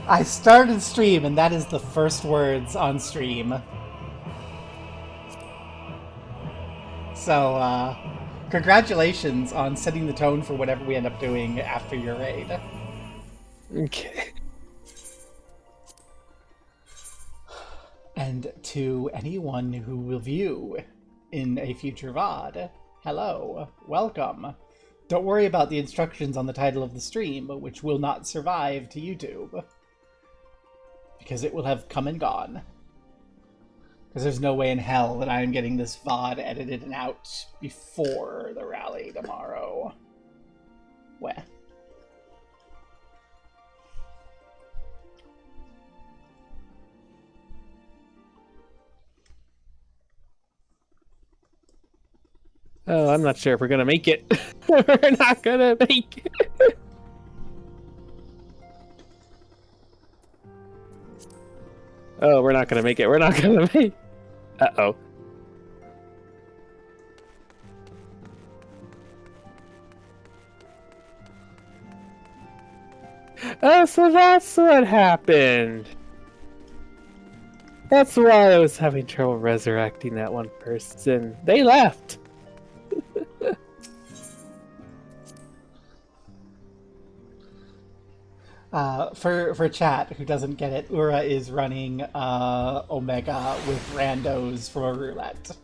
I started stream, and that is the first words on stream. So, congratulations on setting the tone for whatever we end up doing after your raid. Okay. And to anyone who will view in a future VOD, hello, welcome. Don't worry about the instructions on the title of the stream, which will not survive to YouTube. Because it will have come and gone. Because there's no way in hell that I am getting this VOD edited and out before the rally tomorrow. Weh. Oh, I'm not sure if we're gonna make it. We're not gonna make it. Oh, we're not gonna make it. We're not gonna make. Uh-oh. Oh, so that's what happened. That's why I was having trouble resurrecting that one person. They left. For chat who doesn't get it, Ura is running Omega with randos from a roulette.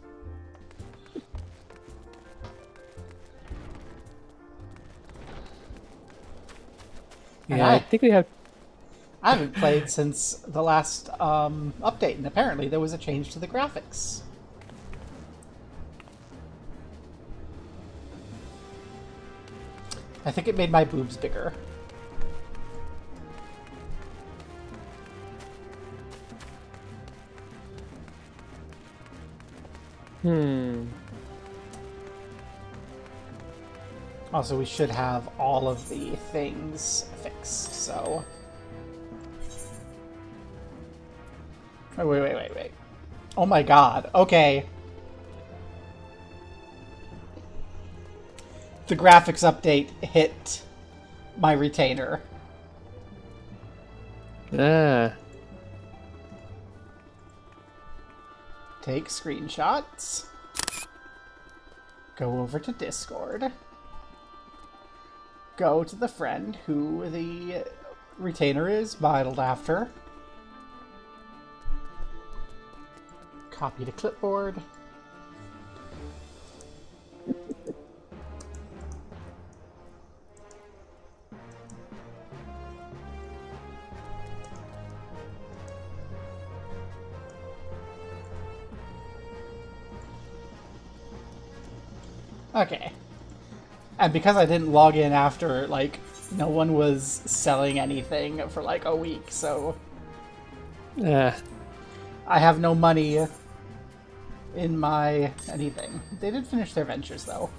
Yeah, I think we have. I haven't played since the last update, and apparently there was a change to the graphics. I think it made my boobs bigger. Also, we should have all of the things fixed, so... Oh, wait. Oh my god, okay. The graphics update hit my retainer. Take screenshots. Go over to Discord. Go to the friend who the retainer is modeled after. Copy to clipboard. Okay. And because I didn't log in after, like, no one was selling anything for like a week, so... I have no money in my anything. They did finish their ventures, though.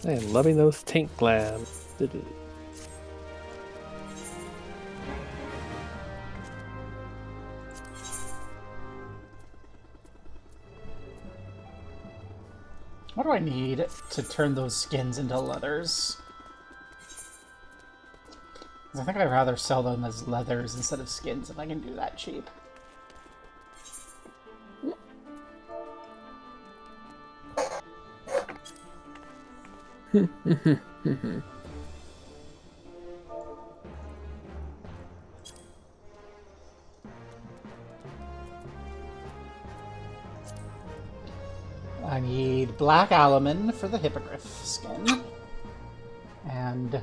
I am loving those tank glands. What do I need to turn those skins into leathers? 'Cause I think I'd rather sell them as leathers instead of skins if I can do that cheap. I need black alaman for the hippogriff skin. And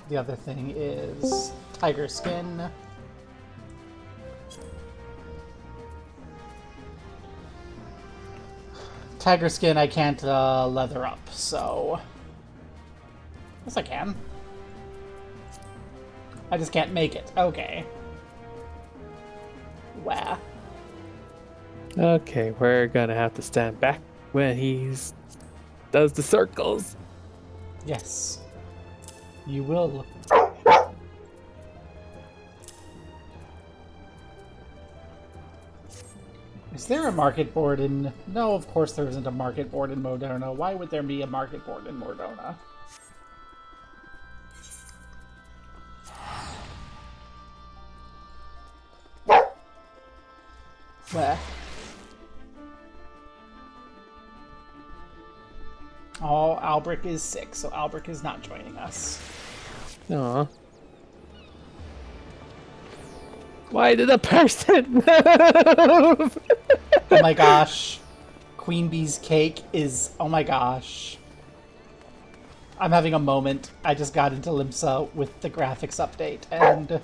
the other thing is tiger skin. Tiger skin I can't leather up, so... Yes, I can. I just can't make it. Okay. Wah. Okay, we're gonna have to stand back when he does the circles. Yes. You will. Is there a market board in... No, of course there isn't a market board in Modona. Why would there be a market board in Modona? Where? Oh, Albric is sick, so Albric is not joining us. Aw. Why did the person move? Oh my gosh. Queen Bee's cake is... Oh my gosh. I'm having a moment. I just got into Limsa with the graphics update, and...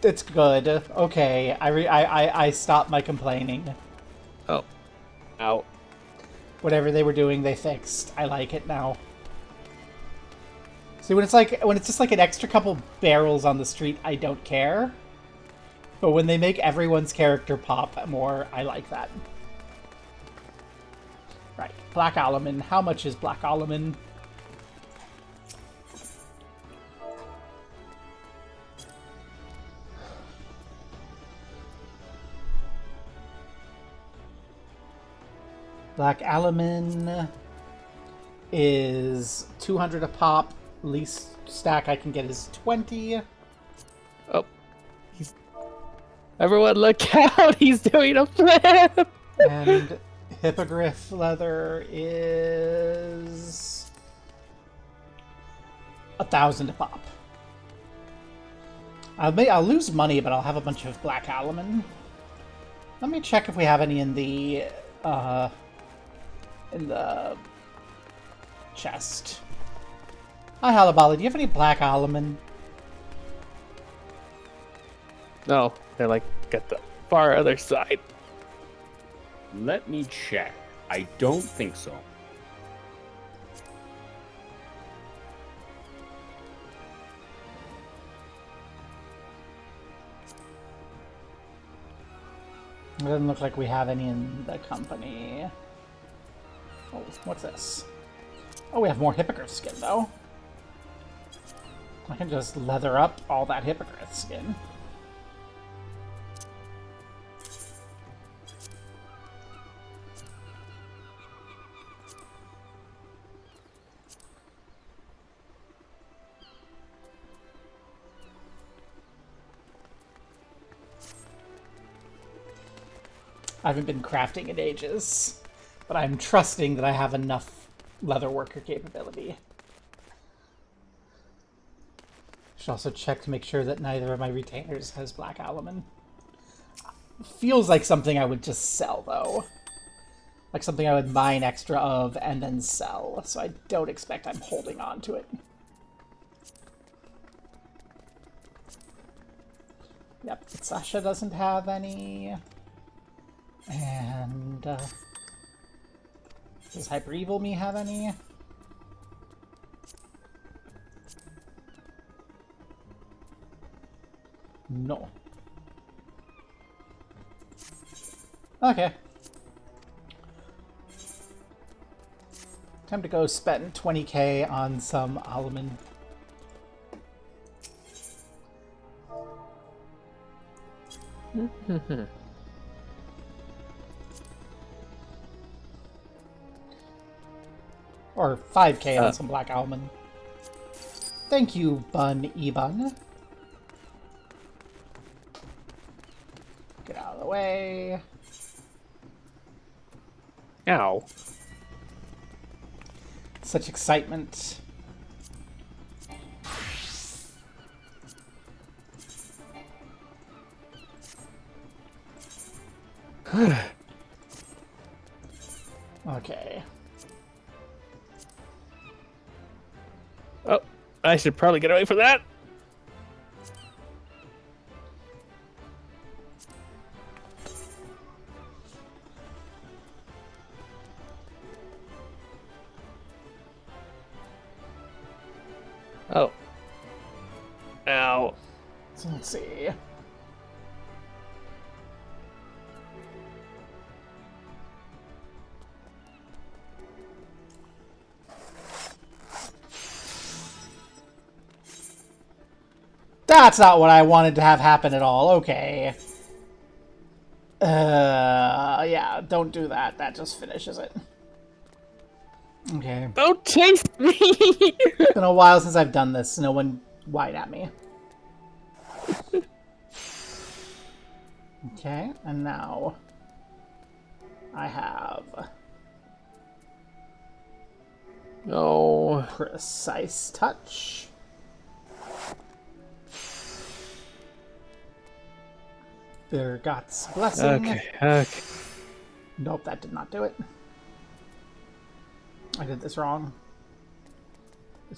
It's good. Okay, I stopped my complaining. Oh. Ow. Whatever they were doing, they fixed. I like it now. See, when it's just like an extra couple barrels on the street, I don't care. But when they make everyone's character pop more, I like that. Right, Black Alaman. How much is Black Alaman? Black Alaman is 200 a pop. Least stack I can get is 20. Oh. Everyone look out! He's doing a flip! And Hippogriff leather is 1,000 a pop. I'll lose money, but I'll have a bunch of Black Alaman. Let me check if we have any in the chest. Hi, Halabali. Do you have any Black Alaman? No, they're like at the far other side. Let me check. I don't think so. It doesn't look like we have any in the company. Oh, what's this? Oh, we have more Hippogriff skin, though. I can just leather up all that Hippogriff skin. I haven't been crafting in ages, but I'm trusting that I have enough leatherworker capability. Should also check to make sure that neither of my retainers has Black Alaman. Feels like something I would just sell, though. Like something I would mine extra of and then sell, so I don't expect I'm holding on to it. Yep, Sasha doesn't have any. And, does Hyper Evil Me have any? No. Okay. Time to go spend 20k on some Alaman. Or 5k on some Black Alaman. Thank you, Bun Ebun. Get out of the way. Ow. Such excitement. Okay. Oh, I should probably get away from that. Oh. Ow. So let's see. That's not what I wanted to have happen at all. Okay. Yeah, don't do that. That just finishes it. Okay. Don't chase me! It's been a while since I've done this. No one whine at me. Okay, and now I have No. Precise Touch. Birgot's Blessing. Okay. Nope, that did not do it. I did this wrong.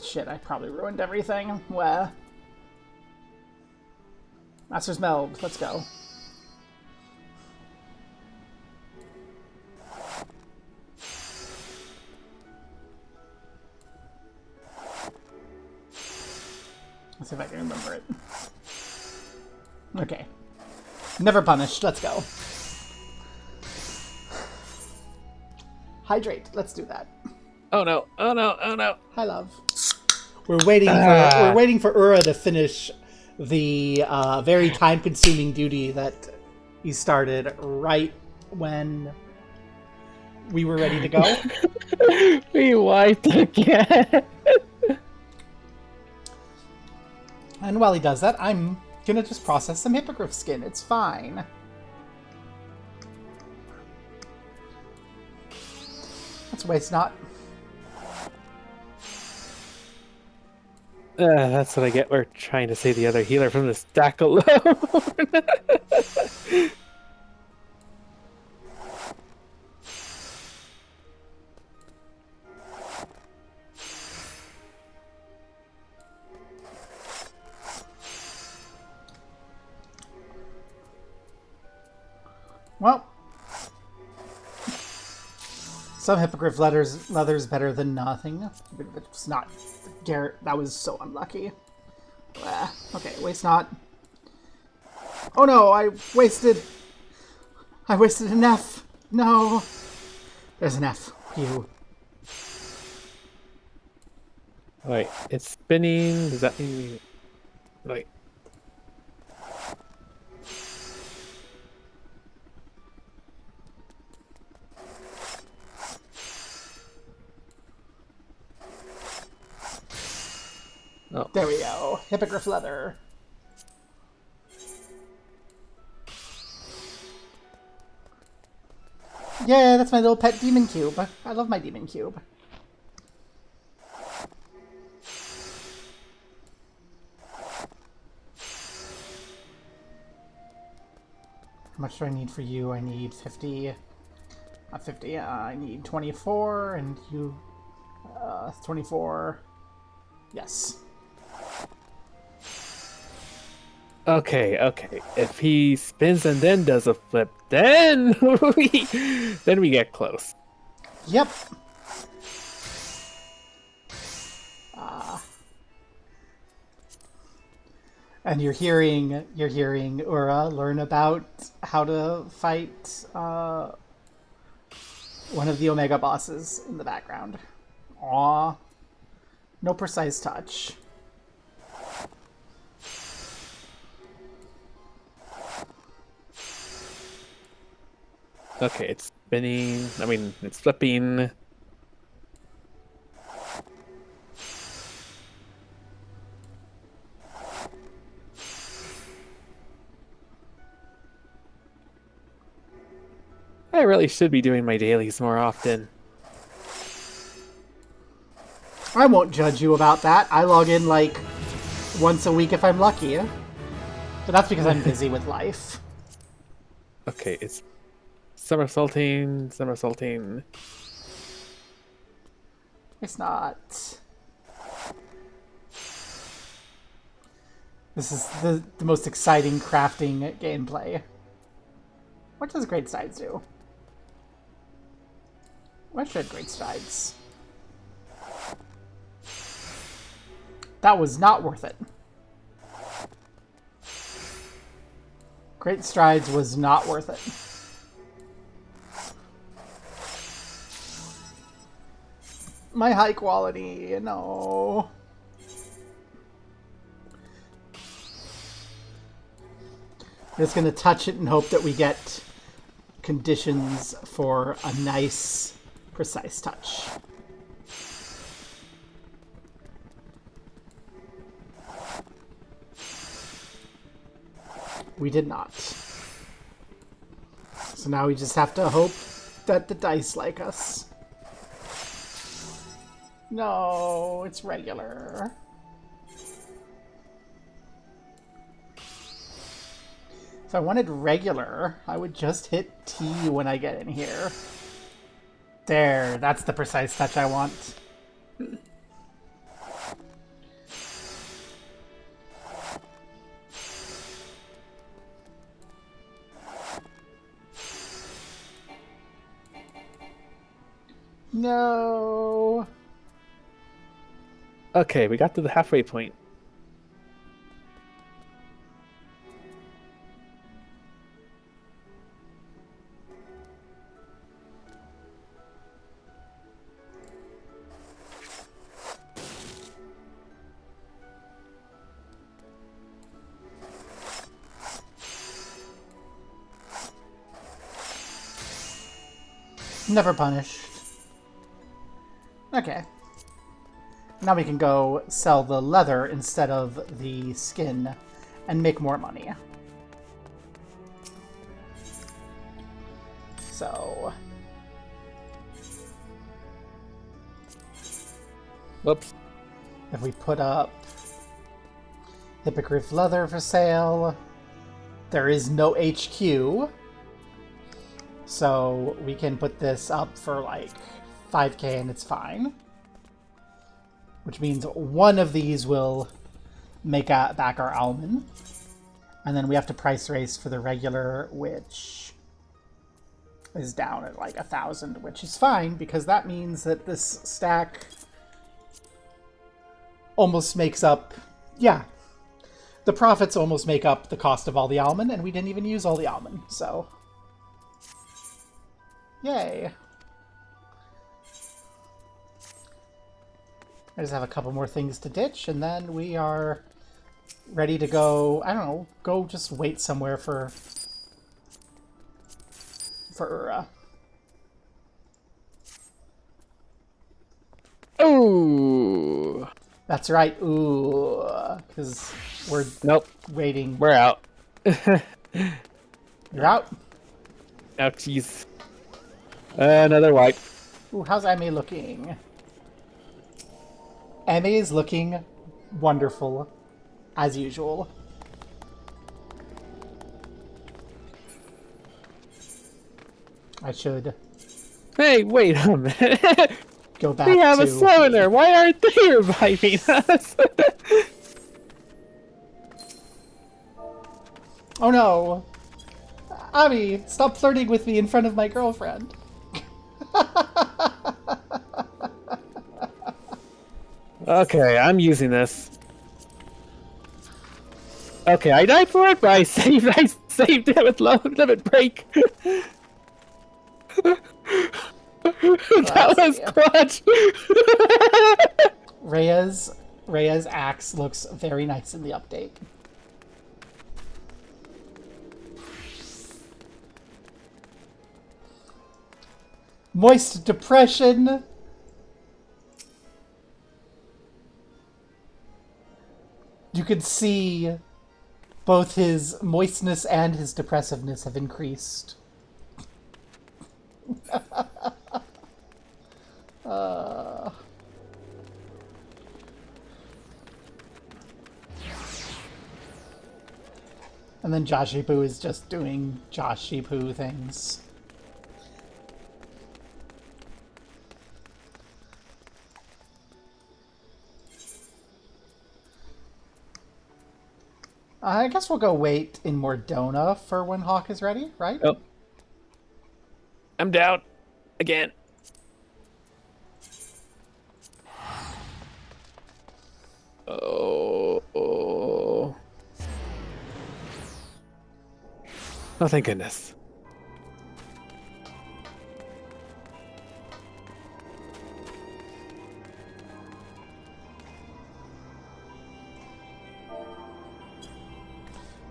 Shit, I probably ruined everything. Where? Master's Meld, let's go. Let's see if I can remember it. Okay. Never punished, let's go. Hydrate, let's do that. Oh no, oh no, oh no. Hi, love. We're waiting for Ura to finish the very time-consuming duty that he started right when we were ready to go. We wiped again. And while he does that, I'm gonna just process some hippogriff skin. It's fine. Let's waste not. That's what I get. We're trying to save the other healer from the stack alone. Well, some hippogriff leather's better than nothing. It's not. Garrett, that was so unlucky. Okay, waste not. Oh no, I wasted an F. No. There's an F. Phew. Wait, it's spinning. Does that mean... Wait. Oh. There we go. Hippogriff leather. Yeah, that's my little pet demon cube. I love my demon cube. How much do I need for you? I need 50. Not 50. I need 24, and you... 24. Yes. Okay. If he spins and then does a flip, then we get close. Yep. And you're hearing Ura learn about how to fight one of the Omega bosses in the background. Aw. No precise touch. Okay, it's spinning. I mean, it's flipping. I really should be doing my dailies more often. I won't judge you about that. I log in like once a week if I'm lucky. But that's because I'm busy with life. Okay, it's somersaulting. It's not. This is the most exciting crafting gameplay. What does Great Strides do? What should Great Strides? That was not worth it. Great Strides was not worth it. My high quality, no. I'm just gonna touch it and hope that we get conditions for a nice, precise touch. We did not. So now we just have to hope that the dice like us. No, it's regular. If I wanted regular, I would just hit T when I get in here. There, that's the precise touch I want. No. Okay, we got to the halfway point. Never punished. Okay. Now we can go sell the leather instead of the skin and make more money. So... Whoops. if we put up Hippogriff leather for sale, there is no HQ. So we can put this up for like 5k and it's fine. Which means one of these will make back our almond. And then we have to price race for the regular, which is down at like 1,000, which is fine because that means that this stack almost makes up, yeah, the profits almost make up the cost of all the almond, and we didn't even use all the almond, so yay. I just have a couple more things to ditch, and then we are ready to go, I don't know, go just wait somewhere for Oh! That's right, ooh, because we're Nope. waiting. We're out. You're out? Oh, jeez. Another wipe. Ooh, how's Amy looking? Amy is looking wonderful, as usual. I should Hey, wait a minute. go back We have to... a summoner. Why aren't they reviving us? Oh no! Abby, stop flirting with me in front of my girlfriend. Okay, I'm using this. Okay, I died for it, but I saved it with limit break. That was clutch. Rhea's axe looks very nice in the update. Moist depression. You can see both his moistness and his depressiveness have increased. And then Joshy Poo is just doing Joshy Poo things. I guess we'll go wait in Mordona for when Hawk is ready, right? Oh. I'm down. Again. Oh. Oh, thank goodness.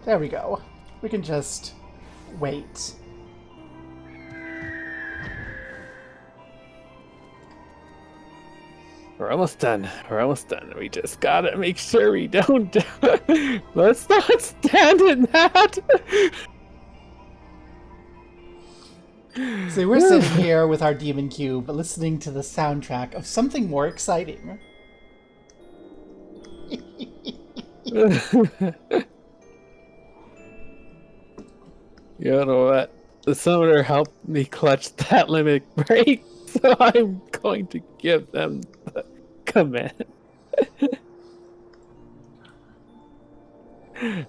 There we go. We can just wait. We're almost done. We're almost done. We just gotta make sure we don't. Let's not stand in that. So we're sitting here with our demon cube, listening to the soundtrack of something more exciting. You know what? The summoner helped me clutch that limit break, so I'm going to give them the command.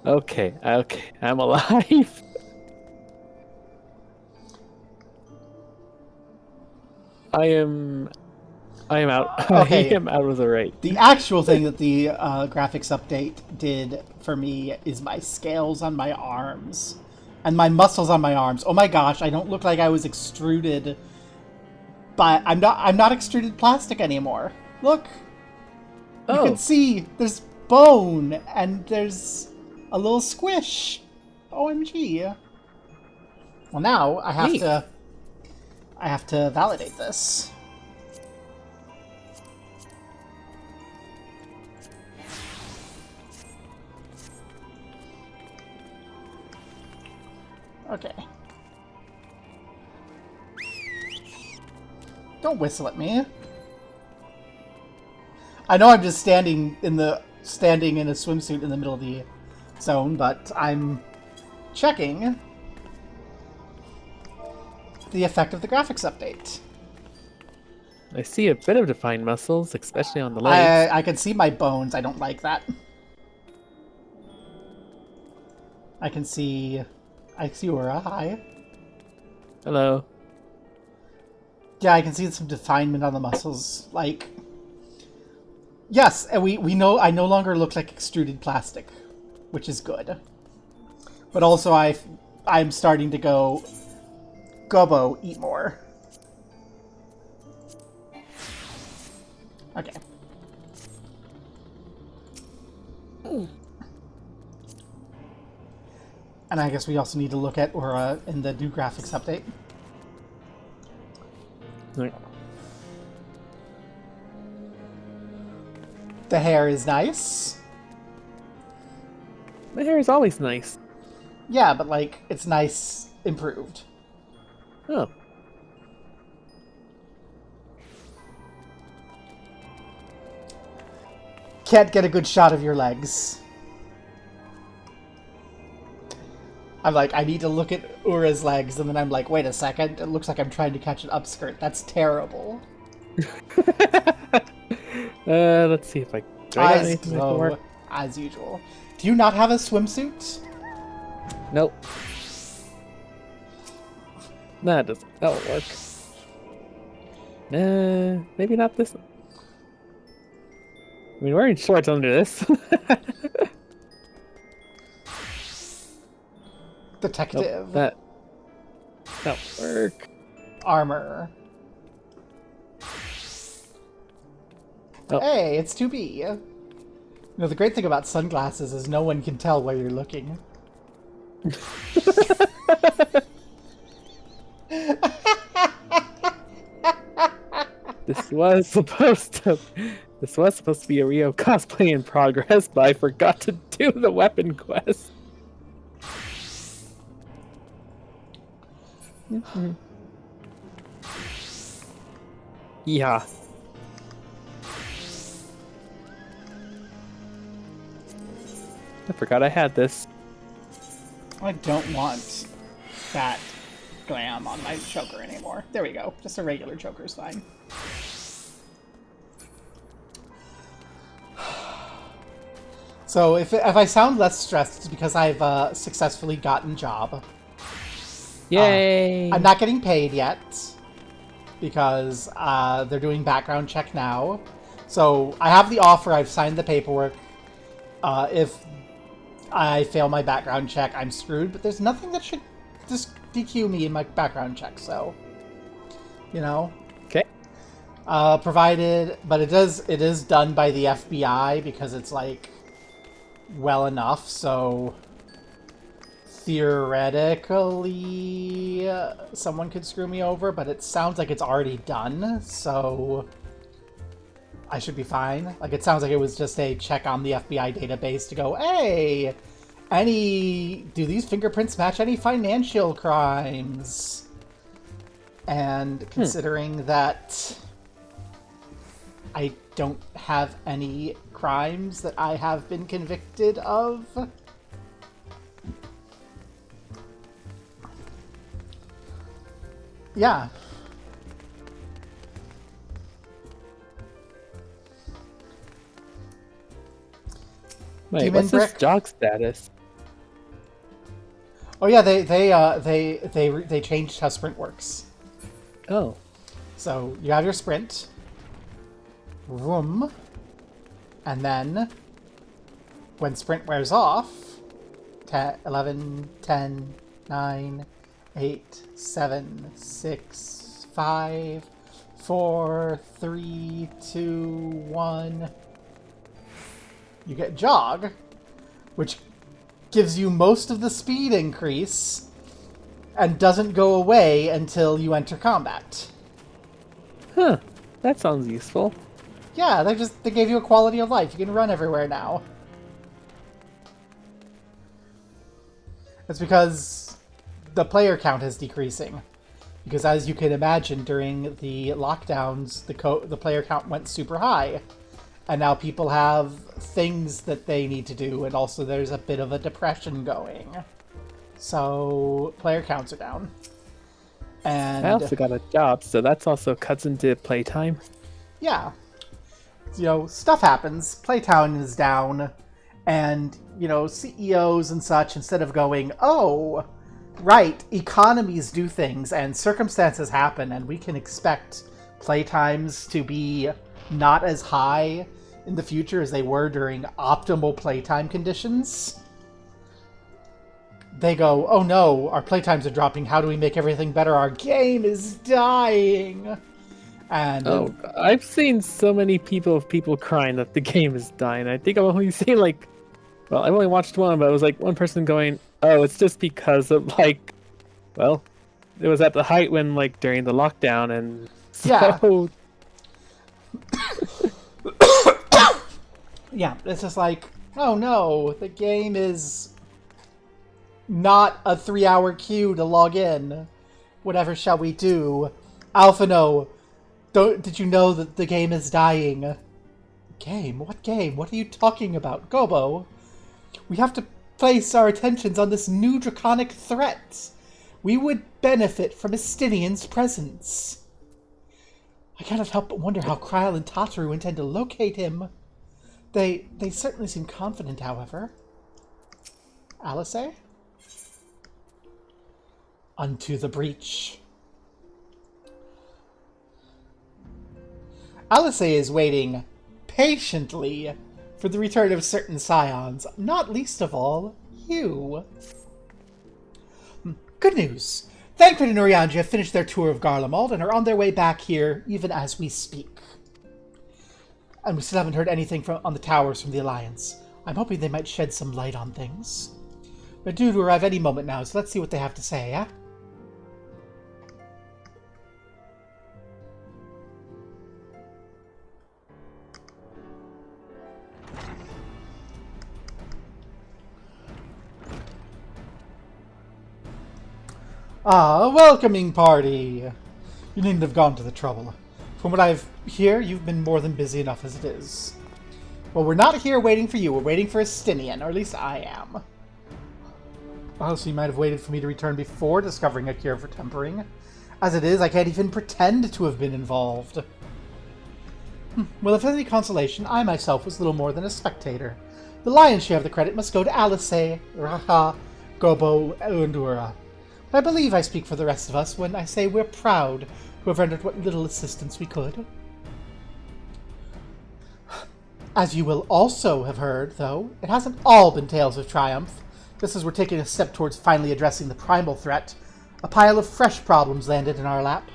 Okay, I'm alive. I am out. Okay. I am out of the race. The actual thing that the graphics update did for me is my scales on my arms. And my muscles on my arms. Oh my gosh, I don't look like I was extruded. But I'm not extruded plastic anymore. Look. You can see there's bone and there's a little squish. OMG. Well, now I have to validate this. Okay. Don't whistle at me. I know I'm just standing in a swimsuit in the middle of the zone, but I'm checking the effect of the graphics update. I see a bit of defined muscles, especially on the legs. I can see my bones. I don't like that. I see Ura. Hi. Hello. Yeah, I can see some definement on the muscles. Like, yes, and we know I no longer look like extruded plastic, which is good. But also, I'm starting to go, Gobbo, eat more. Okay. And I guess we also need to look at Ura in the new graphics update. Right. The hair is nice. My hair is always nice. Yeah, but like, it's nice improved. Oh. Can't get a good shot of your legs. I'm like, I need to look at Ura's legs, and then I'm like, wait a second, it looks like I'm trying to catch an upskirt. That's terrible. Let's see if I got Eyes anything that can glow, work. as usual. Do you not have a swimsuit? Nope. That won't work. Maybe not this one. I mean, wearing shorts under this. Detective. Nope, that'll work. Armor. Oh. Hey, it's 2B. You know, the great thing about sunglasses is no one can tell where you're looking. This was supposed to be a Rio cosplay in progress, but I forgot to do the weapon quest. Yeah. I forgot I had this. I don't want that glam on my choker anymore. There we go. Just a regular choker is fine. So if I sound less stressed, it's because I've successfully gotten job. Yay! I'm not getting paid yet because they're doing background check now. So I have the offer. I've signed the paperwork. If I fail my background check, I'm screwed. But there's nothing that should just DQ me in my background check. So, you know. Okay. Provided, but it is done by the FBI because it's like well enough. So theoretically, someone could screw me over, but it sounds like it's already done. So I should be fine. Like, it sounds like it was just a check on the FBI database to go, hey, do these fingerprints match any financial crimes? And considering that I don't have any crimes that I have been convicted of, yeah. Wait, Demon what's this Brick? jog status? Oh yeah, they changed how sprint works. Oh. So you have your sprint, vroom, and then when sprint wears off, 10, 11, 10, 9, 8, 7, 6, 5, 4, 3, 2, 1. You get jog, which gives you most of the speed increase and doesn't go away until you enter combat. Huh. That sounds useful. Yeah, they gave you a quality of life. You can run everywhere now. It's because the player count is decreasing. Because as you can imagine, during the lockdowns, the player count went super high. And now people have things that they need to do, and also there's a bit of a depression going. So player counts are down. And I also got a job, so that's also cuts into playtime. yeah. You know, stuff happens. Playtown is down. And, you know, CEOs and such, instead of going, oh, right, economies do things and circumstances happen and we can expect playtimes to be not as high in the future as they were during optimal playtime conditions. They go, oh no, our playtimes are dropping. How do we make everything better? Our game is dying. And I've seen so many people crying that the game is dying. I think I've only seen I've only watched one, but it was like one person going, oh, it's just because of it was at the height when during the lockdown, and so yeah. Yeah, it's just like, oh no, the game is not a 3-hour queue to log in. Whatever shall we do? Alphino, did you know that the game is dying? Game? What game? What are you talking about? Gobo, we have to place our attentions on this new draconic threat. We would benefit from Estinian's presence. I cannot help but wonder how Kryl and Tataru intend to locate him. They certainly seem confident, however. Alice? Unto the breach. Alice is waiting patiently for the return of certain scions, not least of all, you. Good news. Thancred and Urianji have finished their tour of Garlemald and are on their way back here even as we speak. And we still haven't heard anything on the towers from the Alliance. I'm hoping they might shed some light on things. They're due to arrive any moment now, so let's see what they have to say, eh? Ah, a welcoming party! You needn't have gone to the trouble. From what I hear, you've been more than busy enough as it is. Well, we're not here waiting for you. We're waiting for Estinian, or at least I am. Oh, so you might have waited for me to return before discovering a cure for tempering. As it is, I can't even pretend to have been involved. Well, if any consolation, I myself was little more than a spectator. The lion's share of the credit must go to Alice, Raha, Gobo, and Ura. But I believe I speak for the rest of us when I say we're proud to have rendered what little assistance we could. As you will also have heard, though, it hasn't all been tales of triumph. Just as we're taking a step towards finally addressing the primal threat, a pile of fresh problems landed in our lap.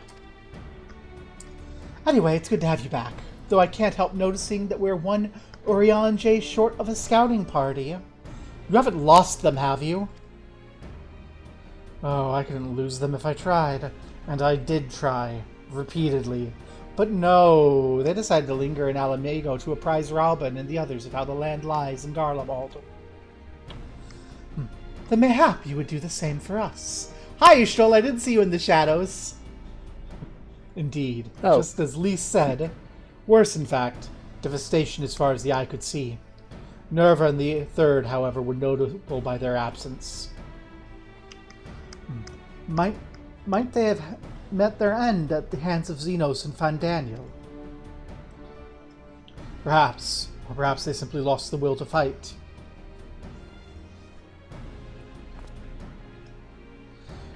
Anyway, it's good to have you back, though I can't help noticing that we're one Urianji short of a scouting party. You haven't lost them, have you? Oh, I couldn't lose them if I tried. And I did try. Repeatedly. But no, they decided to linger in Alamigo to apprise Rauben and the others of how the land lies in Garlemald. Then mayhap you would do the same for us. Hi, Ishtal, I didn't see you in the shadows. Indeed, just as Lise said. Worse, in fact, devastation as far as the eye could see. Nerva and the Third, however, were notable by their absence. Might they have met their end at the hands of Xenos and Fandaniel? Perhaps. Or perhaps they simply lost the will to fight.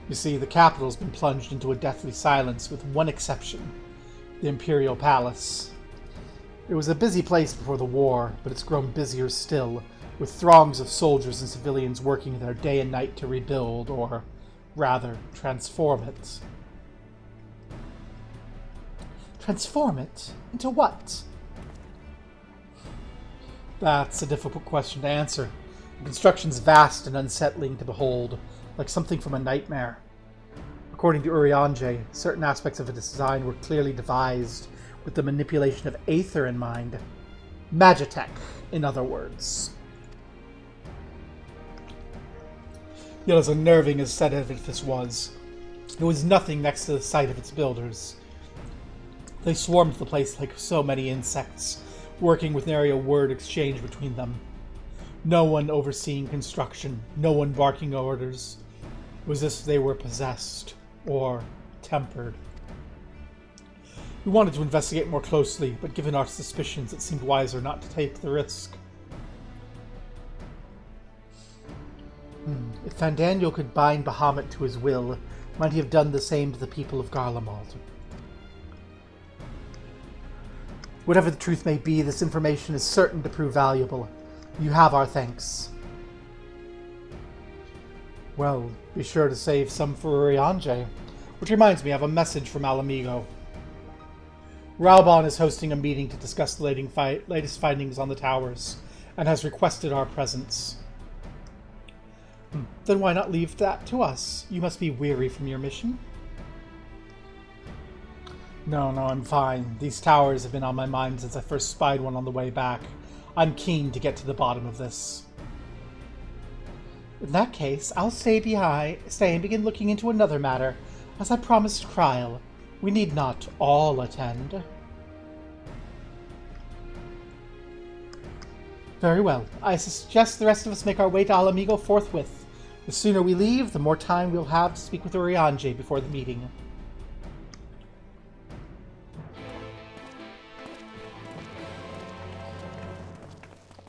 You see, the capital's been plunged into a deathly silence, with one exception. The Imperial Palace. It was a busy place before the war, but it's grown busier still, with throngs of soldiers and civilians working there day and night to rebuild, or rather, transform it. Transform it? Into what? That's a difficult question to answer. The construction's vast and unsettling to behold, like something from a nightmare. According to Urianger, certain aspects of its design were clearly devised with the manipulation of Aether in mind. Magitech, in other words. Yet as unnerving as said of it this was, it was nothing next to the sight of its builders. They swarmed the place like so many insects, working with nary a word exchanged between them. No one overseeing construction, no one barking orders. It was as if they were possessed, or tempered. We wanted to investigate more closely, but given our suspicions, it seemed wiser not to take the risk. If Fandaniel could bind Bahamut to his will, might he have done the same to the people of Garlemald? Whatever the truth may be, this information is certain to prove valuable. You have our thanks. Well, be sure to save some for Urianger. Which reminds me, I have a message from Alamigo. Rauben is hosting a meeting to discuss the latest findings on the towers, and has requested our presence. Then why not leave that to us? You must be weary from your mission. No, I'm fine. These towers have been on my mind since I first spied one on the way back. I'm keen to get to the bottom of this. In that case, I'll stay and begin looking into another matter, as I promised Kryl. We need not all attend. Very well. I suggest the rest of us make our way to Alamigo forthwith. The sooner we leave, the more time we'll have to speak with Urianger before the meeting.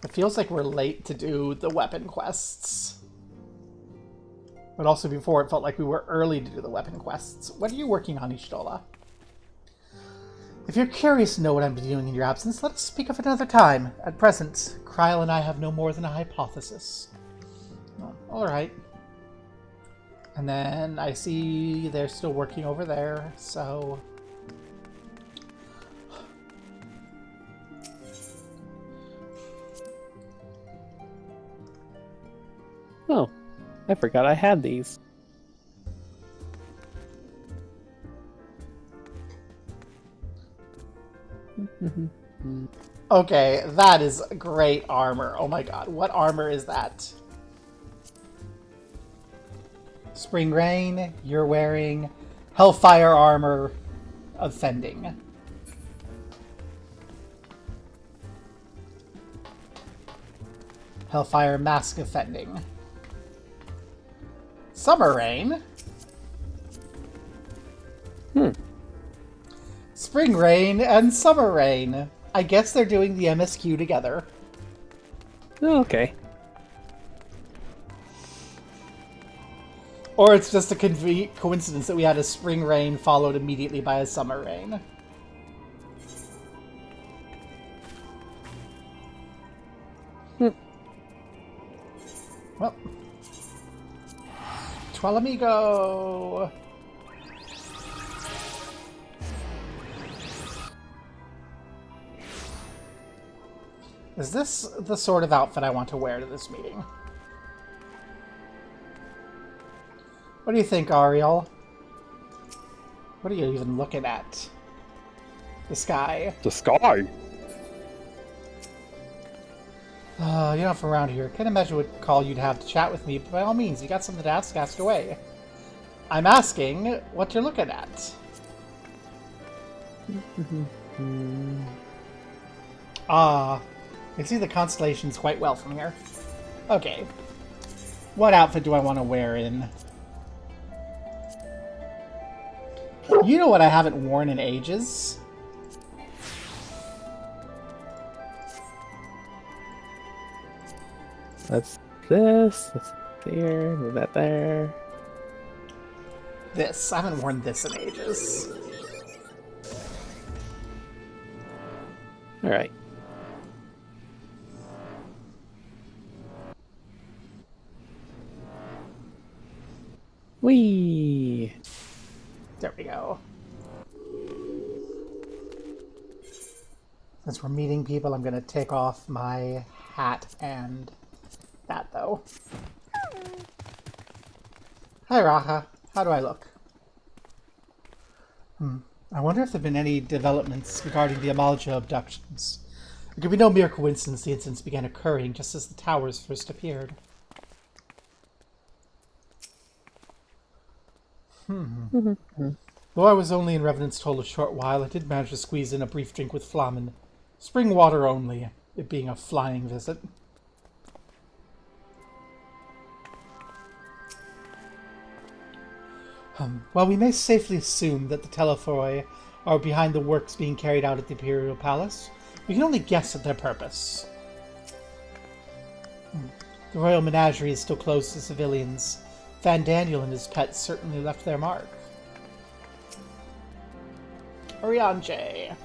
It feels like we're late to do the weapon quests. But also before, it felt like we were early to do the weapon quests. What are you working on, Ishtola? If you're curious to know what I'm doing in your absence, let us speak of another time. At present, Kryl and I have no more than a hypothesis. Oh, alright. And then I see they're still working over there, so... Oh, I forgot I had these. Okay, that is great armor. Oh my god, what armor is that? Spring Rain, you're wearing Hellfire armor of Fending. Hellfire Mask of Fending. Summer Rain. Spring Rain and Summer Rain. I guess they're doing the MSQ together. Oh, okay. Or it's just a coincidence that we had a Spring Rain followed immediately by a Summer Rain. Well. Twalamigo! Is this the sort of outfit I want to wear to this meeting? What do you think, Ariel? What are you even looking at? The sky. The sky. You're not from around here. Can't imagine what call you'd have to chat with me, but by all means, you got something to ask away. I'm asking what you're looking at. I see the constellations quite well from here. Okay. What outfit do I want to wear in? You know what I haven't worn in ages? That's this. That's there. Move that there. This. I haven't worn this in ages. All right. Whee! There we go. Since we're meeting people, I'm going to take off my hat and that, though. Hi, Raha. How do I look? I wonder if there have been any developments regarding the Amalja abductions. It could be no mere coincidence the incidents began occurring just as the towers first appeared. Though I was only in Revenant's Toll a short while, I did manage to squeeze in a brief drink with Flamen. Spring water only, it being a flying visit. While we may safely assume that the Telephoi are behind the works being carried out at the Imperial Palace, we can only guess at their purpose. The Royal Menagerie is still closed to civilians. Van Daniel and his pets certainly left their mark. Oriange.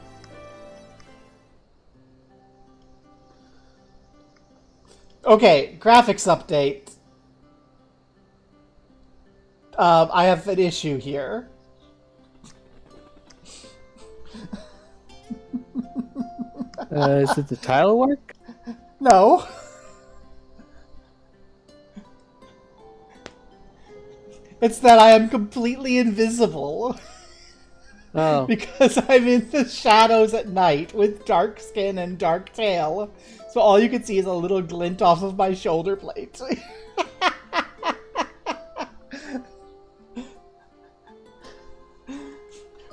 Okay, graphics update. I have an issue here. Is it the tile work? No. It's that I am completely invisible. Oh. Because I'm in the shadows at night with dark skin and dark tail. So all you can see is a little glint off of my shoulder plate.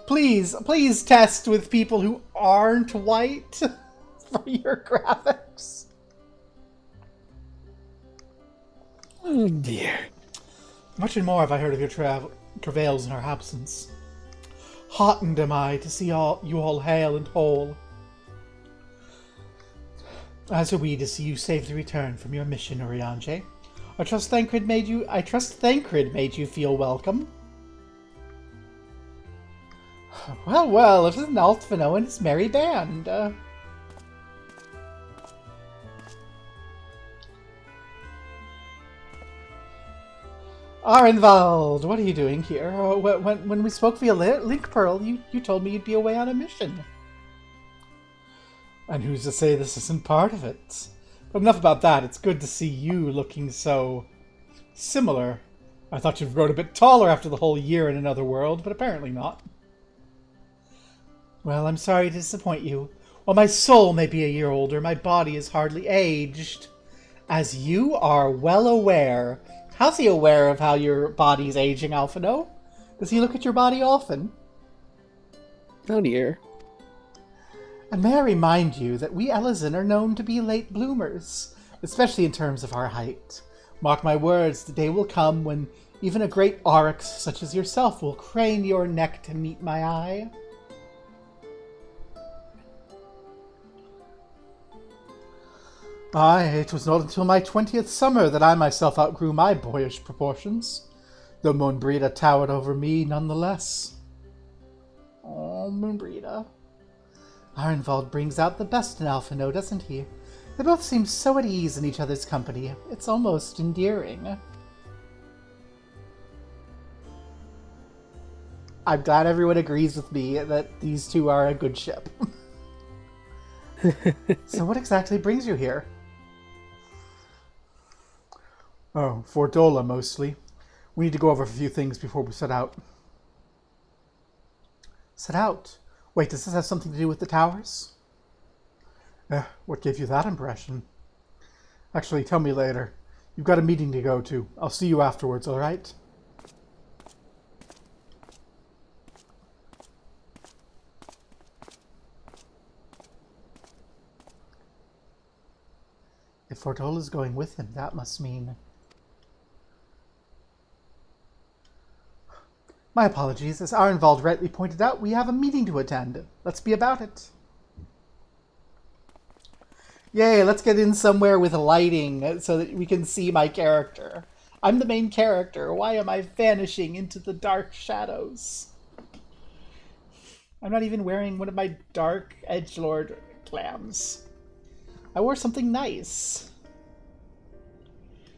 Please test with people who aren't white for your graphics. Oh dear. Much and more have I heard of your travails in our absence. Heartened am I to see you all hale and whole. As are we to see you safely return from your mission, Oriange. I trust Thancred made you feel welcome. Well, it is an Alphino and his merry band. Arenvald, what are you doing here? When we spoke via Link Pearl, you told me you'd be away on a mission. And who's to say this isn't part of it? But enough about that. It's good to see you looking so similar. I thought you'd grown a bit taller after the whole year in another world, but apparently not. Well, I'm sorry to disappoint you. While my soul may be a year older, my body is hardly aged. As you are well aware. How's he aware of how your body's aging, Alphino? Does he look at your body often? Oh dear. And may I remind you that we Elizin are known to be late bloomers, especially in terms of our height. Mark my words, the day will come when even a great oryx such as yourself will crane your neck to meet my eye. Aye, it was not until my 20th summer that I myself outgrew my boyish proportions, though Moonbreda towered over me nonetheless. Oh, Moonbreda. Arenvald brings out the best in Alphino, doesn't he? They both seem so at ease in each other's company. It's almost endearing. I'm glad everyone agrees with me that these two are a good ship. So what exactly brings you here? Oh, for Dola, mostly. We need to go over a few things before we set out. Set out? Wait, does this have something to do with the towers? What gave you that impression? Actually, tell me later. You've got a meeting to go to. I'll see you afterwards, alright? If Fortola's going with him, that must mean... My apologies. As Arenvald rightly pointed out, we have a meeting to attend. Let's be about it. Yay, let's get in somewhere with lighting so that we can see my character. I'm the main character. Why am I vanishing into the dark shadows? I'm not even wearing one of my dark edgelord clams. I wore something nice.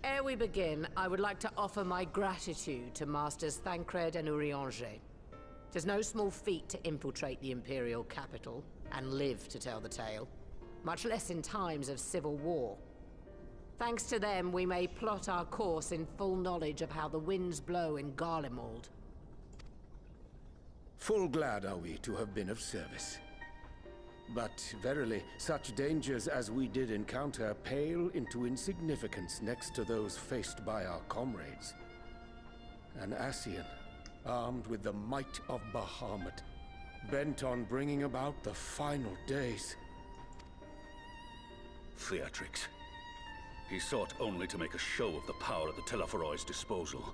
Ere we begin, I would like to offer my gratitude to Masters Thancred and Urianger. It is no small feat to infiltrate the Imperial capital and live to tell the tale, much less in times of civil war. Thanks to them, we may plot our course in full knowledge of how the winds blow in Garlemald. Full glad are we to have been of service. But verily, such dangers as we did encounter pale into insignificance next to those faced by our comrades. An Ascian, armed with the might of Bahamut, bent on bringing about the final days. Theatrics. He sought only to make a show of the power at the Teleforoi's disposal.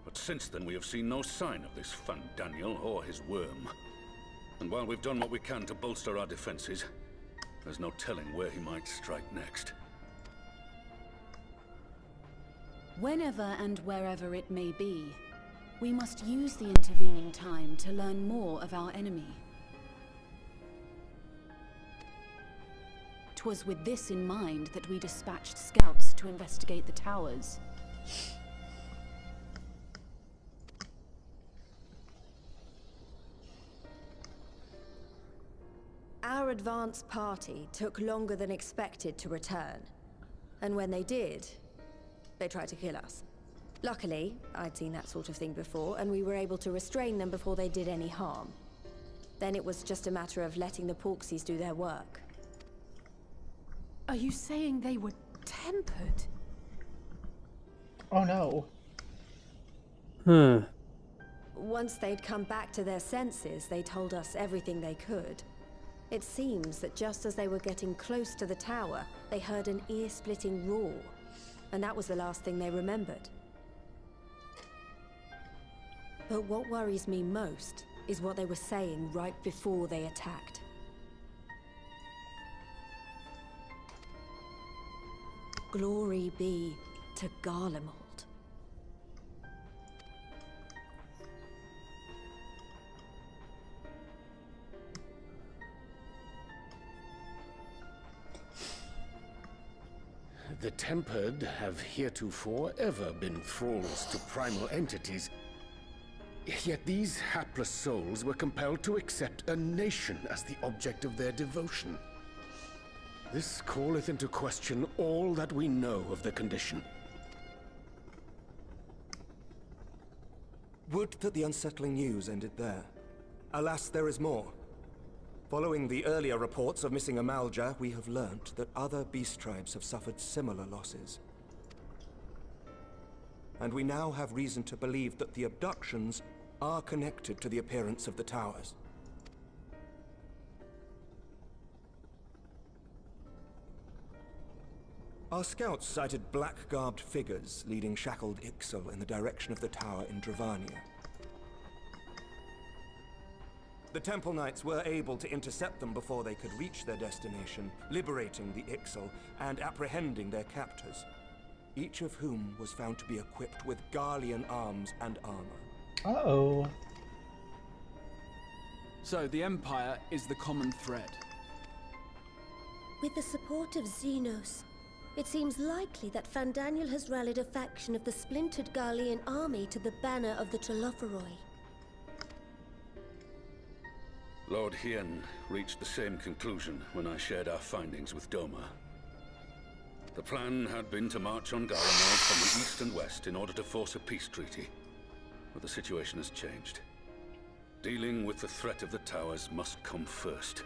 But since then we have seen no sign of this Daniel or his worm. And while we've done what we can to bolster our defenses, there's no telling where he might strike next. Whenever and wherever it may be, we must use the intervening time to learn more of our enemy. 'Twas with this in mind that we dispatched scouts to investigate the towers. Our advance party took longer than expected to return. And when they did, they tried to kill us. Luckily, I'd seen that sort of thing before, and we were able to restrain them before they did any harm. Then it was just a matter of letting the Porksies do their work. Are you saying they were tempered? Oh no. Once they'd come back to their senses, they told us everything they could. It seems that just as they were getting close to the tower, they heard an ear-splitting roar. And that was the last thing they remembered. But what worries me most is what they were saying right before they attacked. Glory be to Garlemald. The Tempered have heretofore ever been thralls to primal entities. Yet these hapless souls were compelled to accept a nation as the object of their devotion. This calleth into question all that we know of the condition. Would that the unsettling news ended there. Alas, there is more. Following the earlier reports of missing Amalja, we have learnt that other beast tribes have suffered similar losses. And we now have reason to believe that the abductions are connected to the appearance of the towers. Our scouts sighted black-garbed figures leading shackled Ixal in the direction of the tower in Dravania. The Temple Knights were able to intercept them before they could reach their destination, liberating the Ixal and apprehending their captors, each of whom was found to be equipped with Garlean arms and armor. Uh-oh. So the Empire is the common thread. With the support of Xenos, it seems likely that Fandaniel has rallied a faction of the splintered Garlean army to the banner of the Telophoroi. Lord Hien reached the same conclusion when I shared our findings with Doma. The plan had been to march on Garlemald from the east and west in order to force a peace treaty, but the situation has changed. Dealing with the threat of the towers must come first.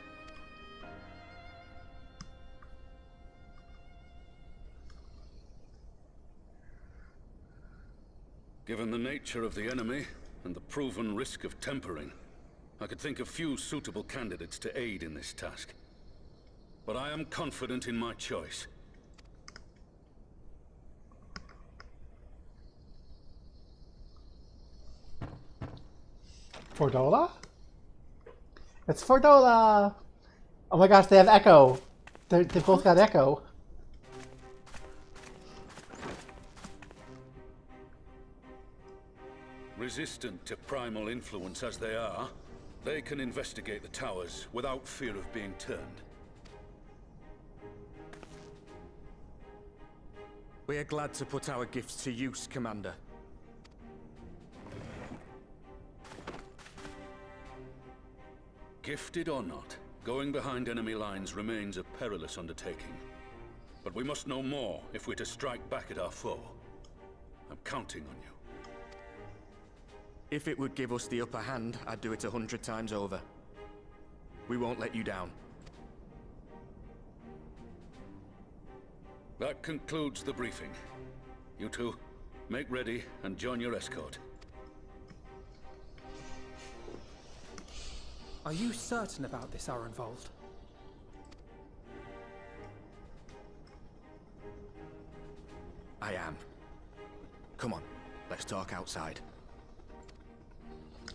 Given the nature of the enemy and the proven risk of tempering, I could think of few suitable candidates to aid in this task. But I am confident in my choice. Fordola? It's Fordola! Oh my gosh, they have Echo. They both got Echo. Resistant to primal influence as they are, they can investigate the towers without fear of being turned. We are glad to put our gifts to use, Commander. Gifted or not, going behind enemy lines remains a perilous undertaking. But we must know more if we're to strike back at our foe. I'm counting on you. If it would give us the upper hand, I'd do it 100 times over. We won't let you down. That concludes the briefing. You two, make ready and join your escort. Are you certain about this, Arenvold? I am. Come on, let's talk outside.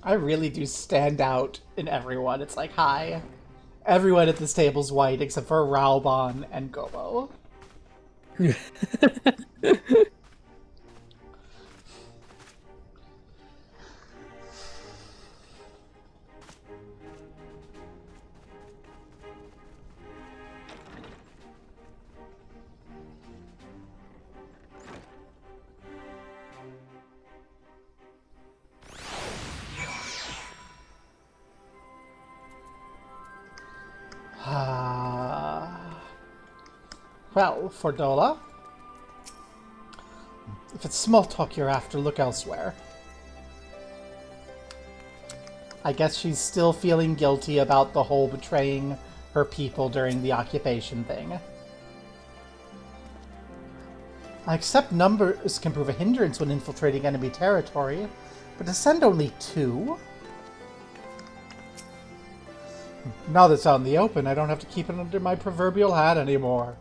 I really do stand out in everyone. It's like, hi. Everyone at this table's white except for Raubon and Gobo. Well, Fordola, if it's small talk you're after, look elsewhere. I guess she's still feeling guilty about the whole betraying her people during the occupation thing. I accept numbers can prove a hindrance when infiltrating enemy territory, but to send only 2? Now that it's out in the open, I don't have to keep it under my proverbial hat anymore.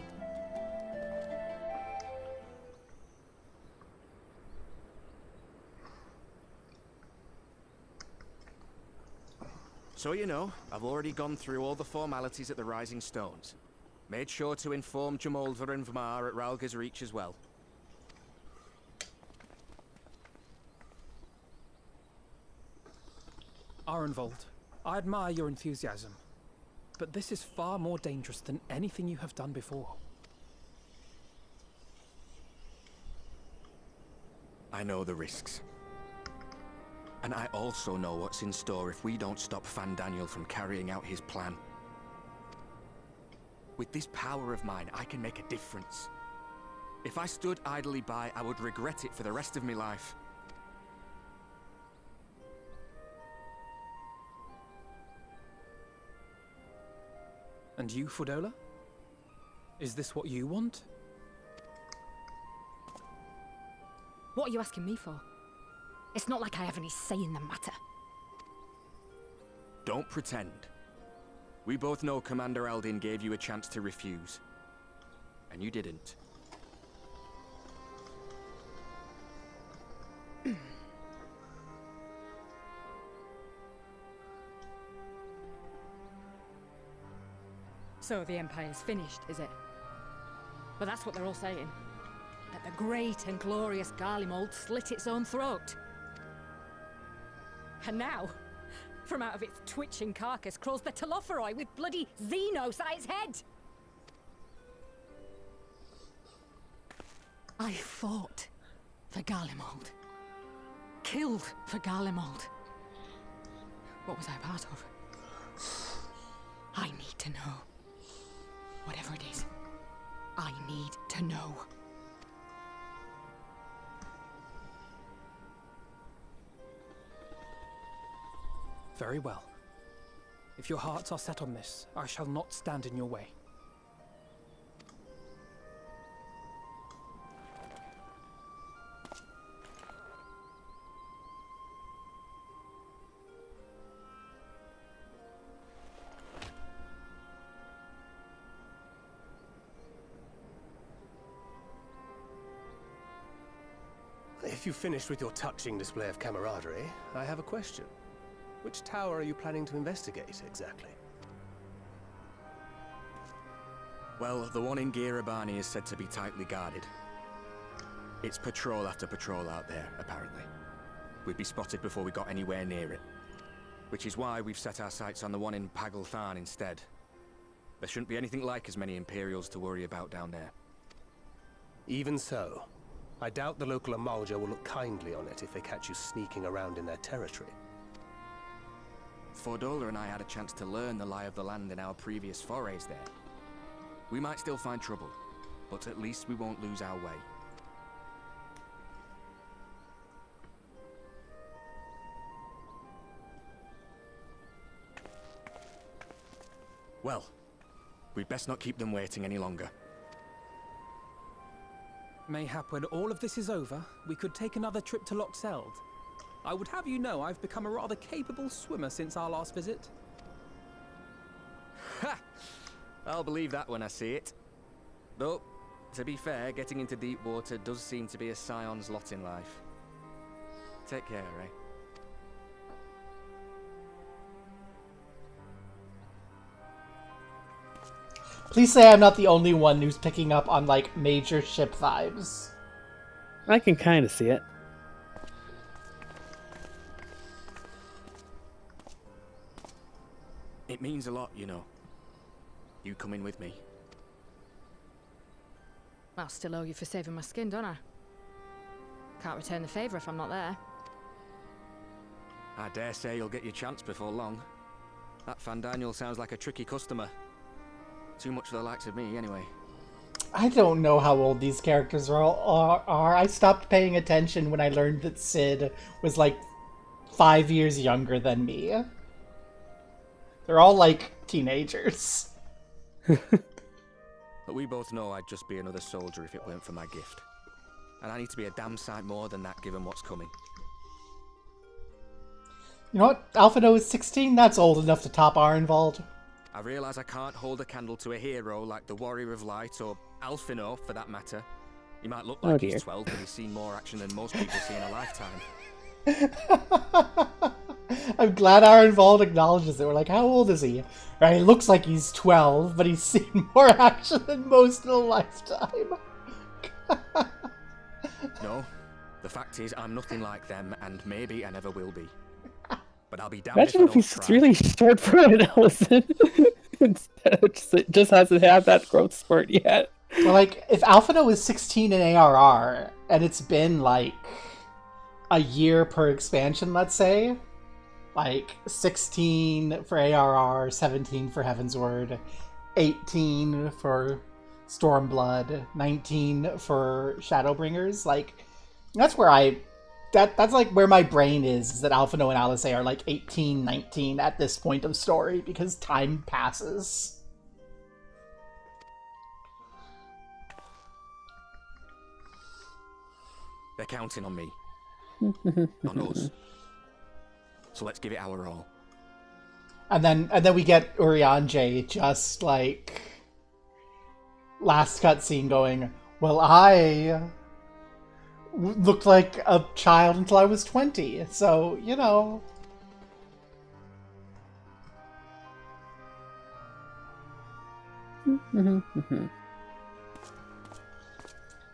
So you know, I've already gone through all the formalities at the Rising Stones. Made sure to inform Jamoldva and Vmar at Ralga's Reach as well. Arenvold, I admire your enthusiasm, but this is far more dangerous than anything you have done before. I know the risks. And I also know what's in store if we don't stop Fandaniel from carrying out his plan. With this power of mine, I can make a difference. If I stood idly by, I would regret it for the rest of my life. And you, Fordola? Is this what you want? What are you asking me for? It's not like I have any say in the matter. Don't pretend. We both know Commander Eldin gave you a chance to refuse. And you didn't. So the Empire's finished, is it? But that's what they're all saying. That the great and glorious Garlemald slit its own throat. And now, from out of its twitching carcass crawls the Telophoroi with bloody Xenos at its head! I fought for Garlemald. Killed for Garlemald. What was I a part of? I need to know. Whatever it is, I need to know. Very well. If your hearts are set on this, I shall not stand in your way. If you've finished with your touching display of camaraderie, I have a question. Which tower are you planning to investigate, exactly? Well, the one in Girabani is said to be tightly guarded. It's patrol after patrol out there, apparently. We'd be spotted before we got anywhere near it. Which is why we've set our sights on the one in Paglth'an instead. There shouldn't be anything like as many Imperials to worry about down there. Even so, I doubt the local Amalja will look kindly on it if they catch you sneaking around in their territory. Fordola and I had a chance to learn the lie of the land in our previous forays there. We might still find trouble, but at least we won't lose our way. Well, we'd best not keep them waiting any longer. Mayhap when all of this is over, we could take another trip to Loxeld. I would have you know I've become a rather capable swimmer since our last visit. Ha! I'll believe that when I see it. Though, to be fair, getting into deep water does seem to be a scion's lot in life. Take care, Ray. Please say I'm not the only one who's picking up on, like, major ship vibes. I can kind of see it. It means a lot, you know. You coming with me. I'll still owe you for saving my skin, don't I? Can't return the favour if I'm not there. I dare say you'll get your chance before long. That Fandaniel sounds like a tricky customer. Too much for the likes of me, anyway. I don't know how old these characters are. I stopped paying attention when I learned that Sid was, like, 5 years younger than me. They're all, like, teenagers. But we both know I'd just be another soldier if it weren't for my gift. And I need to be a damn sight more than that given what's coming. You know what? Alphino is 16? That's old enough to top Arenvald. I realise I can't hold a candle to a hero like the Warrior of Light, or Alphino, for that matter. He might look like he's 12, but he's seen more action than most people see in a lifetime. I'm glad Arenvald acknowledges it. We're like, how old is he? Right, he looks like he's 12, but he's seen more action than most in a lifetime. No, the fact is I'm nothing like them, and maybe I never will be. But I'll be damned Imagine if he's really short for an Allison. just hasn't had that growth spurt yet. Well, like, if Alphino is 16 in ARR, and it's been, like, a year per expansion, let's say, like, 16 for ARR, 17 for Heavensward, 18 for Stormblood, 19 for Shadowbringers, like, that's where that's like where my brain is that Alphino and Alice are like 18, 19 at this point of story, because time passes. They're counting on me. On us. So let's give it our all. And then we get Urianger just like last cutscene going, well, I looked like a child until I was 20, so, you know.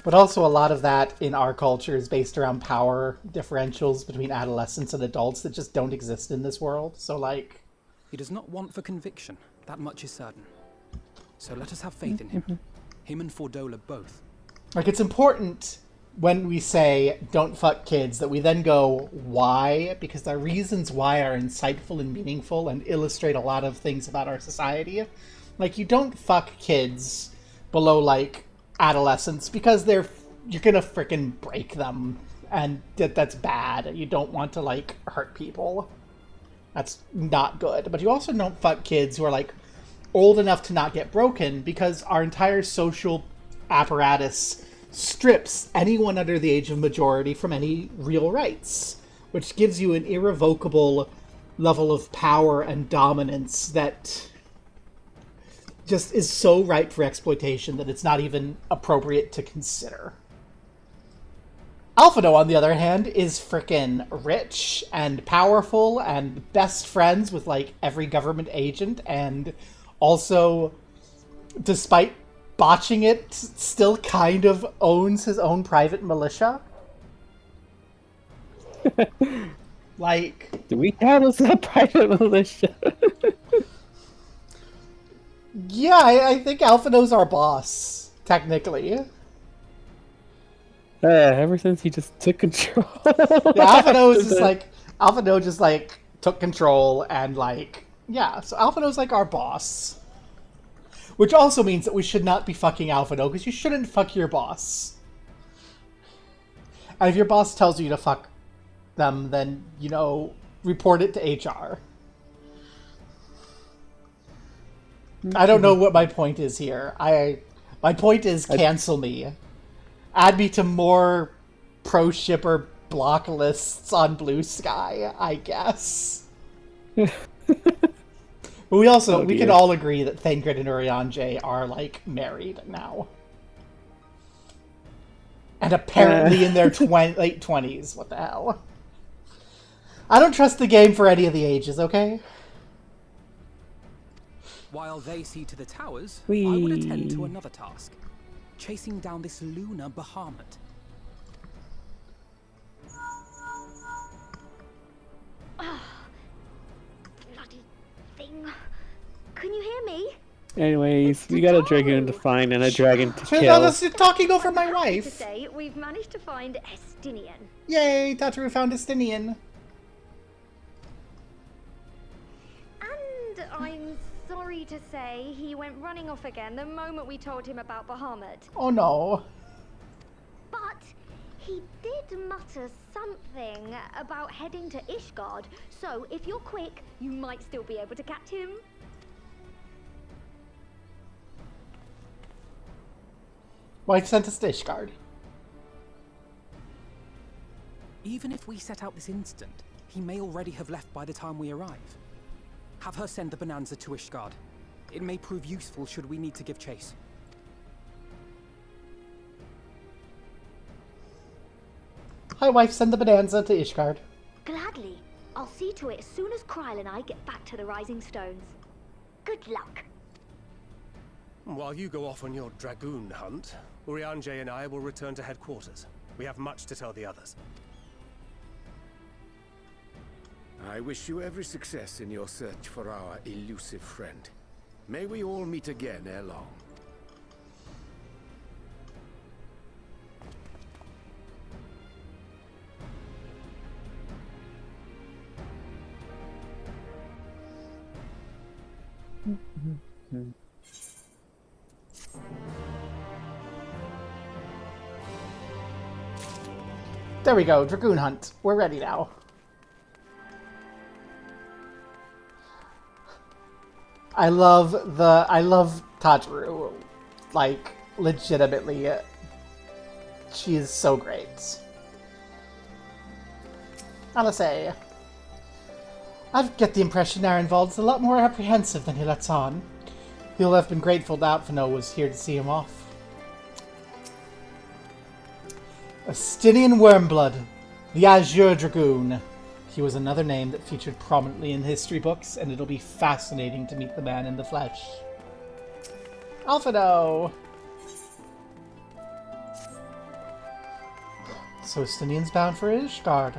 But also a lot of that in our culture is based around power differentials between adolescents and adults that just don't exist in this world. So, like... He does not want for conviction. That much is certain. So let us have faith in him. Him and Fordola both. Like, it's important when we say, don't fuck kids, that we then go, why? Because the reasons why are insightful and meaningful and illustrate a lot of things about our society. Like, you don't fuck kids below, like, adolescence because you're gonna frickin' break them, and that's bad. You don't want to, like, hurt people. That's not good. But you also don't fuck kids who are, like, old enough to not get broken, because our entire social apparatus strips anyone under the age of majority from any real rights, which gives you an irrevocable level of power and dominance that just is so ripe for exploitation that it's not even appropriate to consider. Alphino, on the other hand, is frickin' rich and powerful and best friends with, like, every government agent, and also, despite botching it, still kind of owns his own private militia. Like... Do we count as a private militia? Yeah, I think Alphino's our boss, technically. Ever since he just took control. Yeah, Alphino just, like, took control and, like, yeah, so Alphino's, like, our boss. Which also means that we should not be fucking Alphino, because you shouldn't fuck your boss. And if your boss tells you to fuck them, then, you know, report it to HR. I don't know what my point is here. My point is cancel me. Add me to more pro-shipper block lists on Blue Sky, I guess. But we can all agree that Thancred and Urianger are, like, married now. And apparently in their late 20s. What the hell? I don't trust the game for any of the ages, okay? While they see to the towers, Whee. I would attend to another task. Chasing down this lunar Bahamut. Bloody thing. Can you hear me? Anyways, we got a dragon to find and a dragon to kill. You're talking over my wife. To say, we've managed to find Estinian. Yay, Tataru found Estinian. And I'm sorry to say, he went running off again the moment we told him about Bahamut. Oh no. But he did mutter something about heading to Ishgard, so if you're quick, you might still be able to catch him. Wife sent us to Ishgard. Even if we set out this instant, he may already have left by the time we arrive. Have her send the Bonanza to Ishgard. It may prove useful should we need to give chase. Hi, wife, send the Bonanza to Ishgard. Gladly. I'll see to it as soon as Kryl and I get back to the Rising Stones. Good luck. While you go off on your dragoon hunt, Urianger and I will return to headquarters. We have much to tell the others. I wish you every success in your search for our elusive friend. May we all meet again ere long. There we go, Dragoon Hunt. We're ready now. I love Tataru. Like, legitimately, she is so great. I'll say, I get the impression Arenvald's a lot more apprehensive than he lets on. He'll have been grateful that Alphino was here to see him off. Estinian Wormblood, the Azure Dragoon. He was another name that featured prominently in history books, and it'll be fascinating to meet the man in the flesh. Alphino! So Estinian's bound for Ishgard.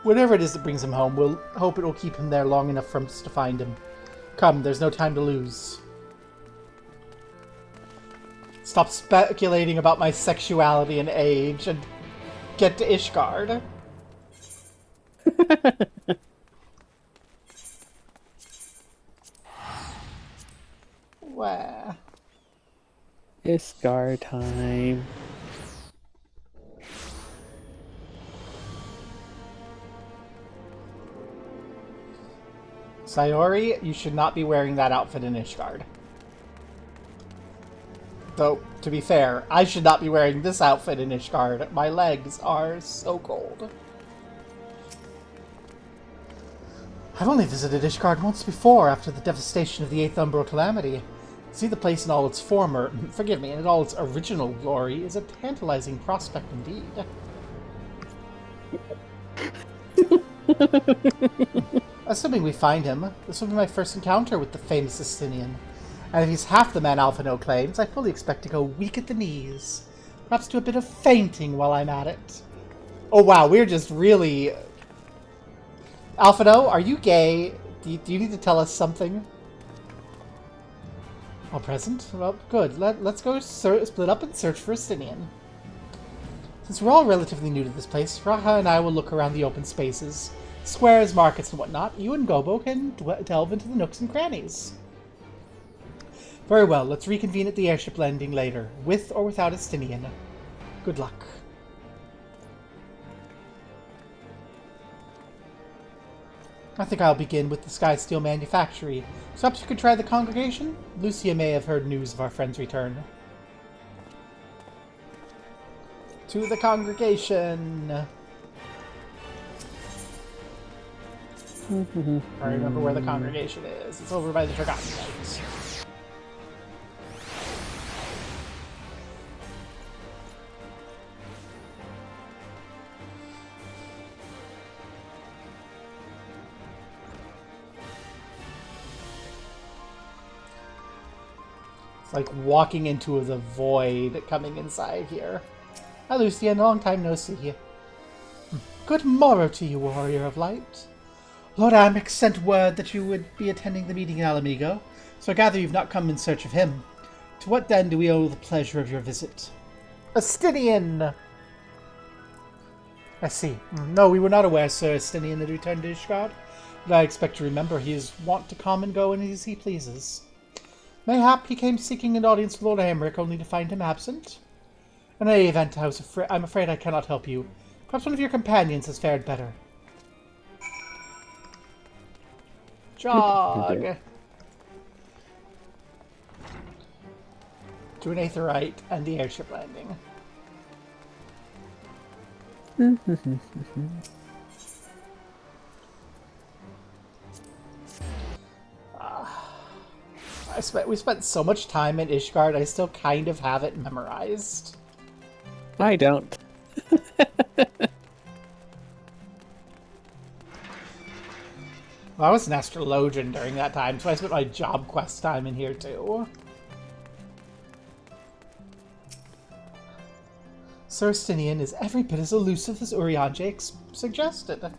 Whatever it is that brings him home, we'll hope it'll keep him there long enough for us to find him. Come, there's no time to lose. Stop speculating about my sexuality and age, and get to Ishgard. Where? Ishgard time. Sayori, you should not be wearing that outfit in Ishgard. Though, to be fair, I should not be wearing this outfit in Ishgard. My legs are so cold. I've only visited Ishgard once before, after the devastation of the 8th Umbral Calamity. To see the place in all its former, forgive me, in all its original glory is a tantalizing prospect indeed. Assuming we find him, this will be my first encounter with the famous Estinian. And if he's half the man Alphino claims, I fully expect to go weak at the knees. Perhaps do a bit of fainting while I'm at it. Oh wow, we're just really... Alphino, are you gay? Do you need to tell us something? All present? Well, good. Let's go split up and search for Estinian. Since we're all relatively new to this place, Raha and I will look around the open spaces, squares, markets, and whatnot. You and Gobo can delve into the nooks and crannies. Very well, let's reconvene at the airship landing later, with or without Estinian. Good luck. I think I'll begin with the Sky Steel Manufactory. So perhaps you could try the congregation? Lucia may have heard news of our friend's return. To the congregation! I remember where the congregation is. It's over by the Forgotten Lights. It's like walking into the void coming inside here. Hi, Lucian. Long time no see. Good morrow to you, Warrior of Light. Lord Amic sent word that you would be attending the meeting in Alamigo, so I gather you've not come in search of him. To what then do we owe the pleasure of your visit? Estinian! I see. No, we were not aware, Sir Estinian had returned to Ishgard, but I expect to remember he is wont to come and go as he pleases. Mayhap he came seeking an audience with Lord Amric, only to find him absent. In any event, I'm afraid I cannot help you. Perhaps one of your companions has fared better. Jog! To an Aetherite and the airship landing. We spent so much time in Ishgard, I still kind of have it memorized. I don't. Well, I was an astrologian during that time, so I spent my job quest time in here too. Sir Estinian is every bit as elusive as Urianger suggested.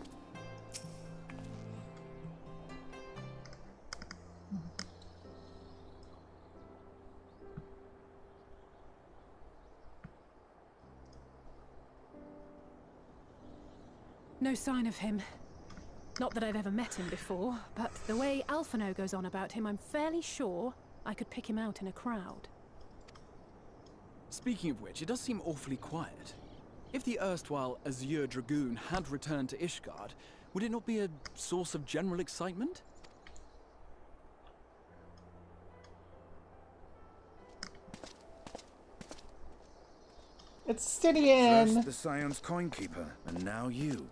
No sign of him. Not that I've ever met him before, but the way Alphino goes on about him, I'm fairly sure I could pick him out in a crowd. Speaking of which, it does seem awfully quiet. If the erstwhile Azure Dragoon had returned to Ishgard, would it not be a source of general excitement? It's Estinian! First the Scion's Coinkeeper, and now you.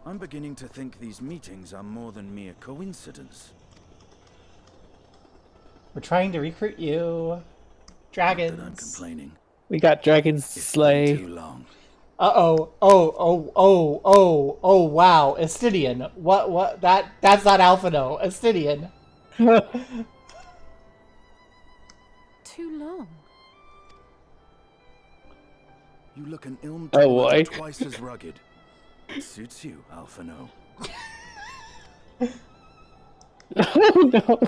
I'm beginning to think these meetings are more than mere coincidence. We're trying to recruit you. Dragons. Not that I'm complaining. We got dragons to slay. Too long. Uh-oh. Oh, wow. Estinian. What? That's not Alphino. Estinian. Too long. You look an ilm boy. Twice as rugged. It suits you, Alphino. Oh no.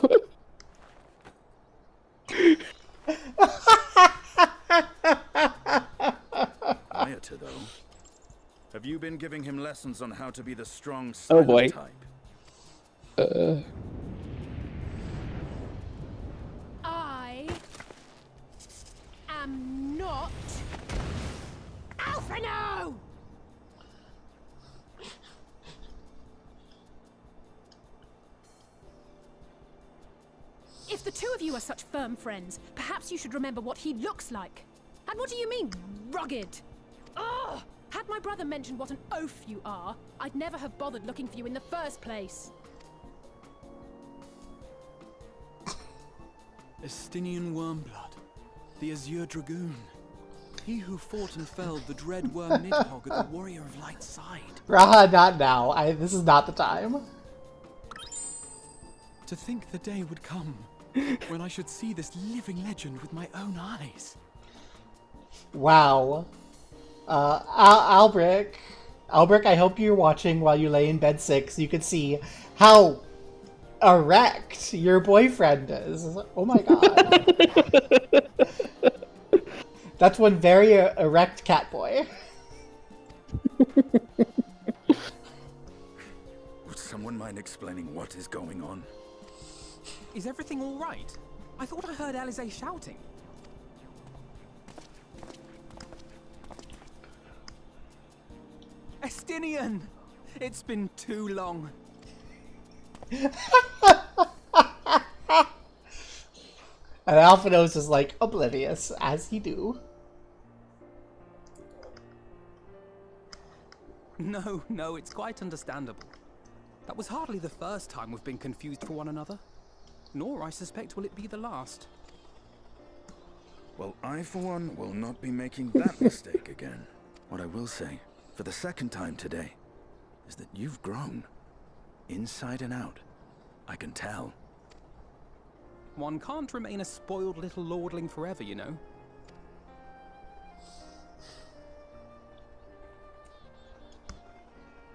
Quieter, though. Have you been giving him lessons on how to be the strong, oh silent boy. type? I am not Alphino! two of you are such firm friends, perhaps you should remember what he looks like. And what do you mean, rugged? Ugh! Had my brother mentioned what an oaf you are, I'd never have bothered looking for you in the first place. Estinian Wormblood, the Azure Dragoon. He who fought and felled the dread worm Nidhogg at the Warrior of Light side. Raha, not now. This is not the time. To think the day would come when I should see this living legend with my own eyes. Wow. Albrecht, I hope you're watching while you lay in bed sick so you can see how erect your boyfriend is. Oh my god. That's one very erect cat boy. Would someone mind explaining what is going on? Is everything all right? I thought I heard Alize shouting. Estinian! It's been too long. And Alphanos is like oblivious, as he do. No, it's quite understandable. That was hardly the first time we've been confused for one another. Nor, I suspect, will it be the last. Well, I, for one, will not be making that mistake again. What I will say, for the second time today, is that you've grown. Inside and out. I can tell. One can't remain a spoiled little lordling forever, you know.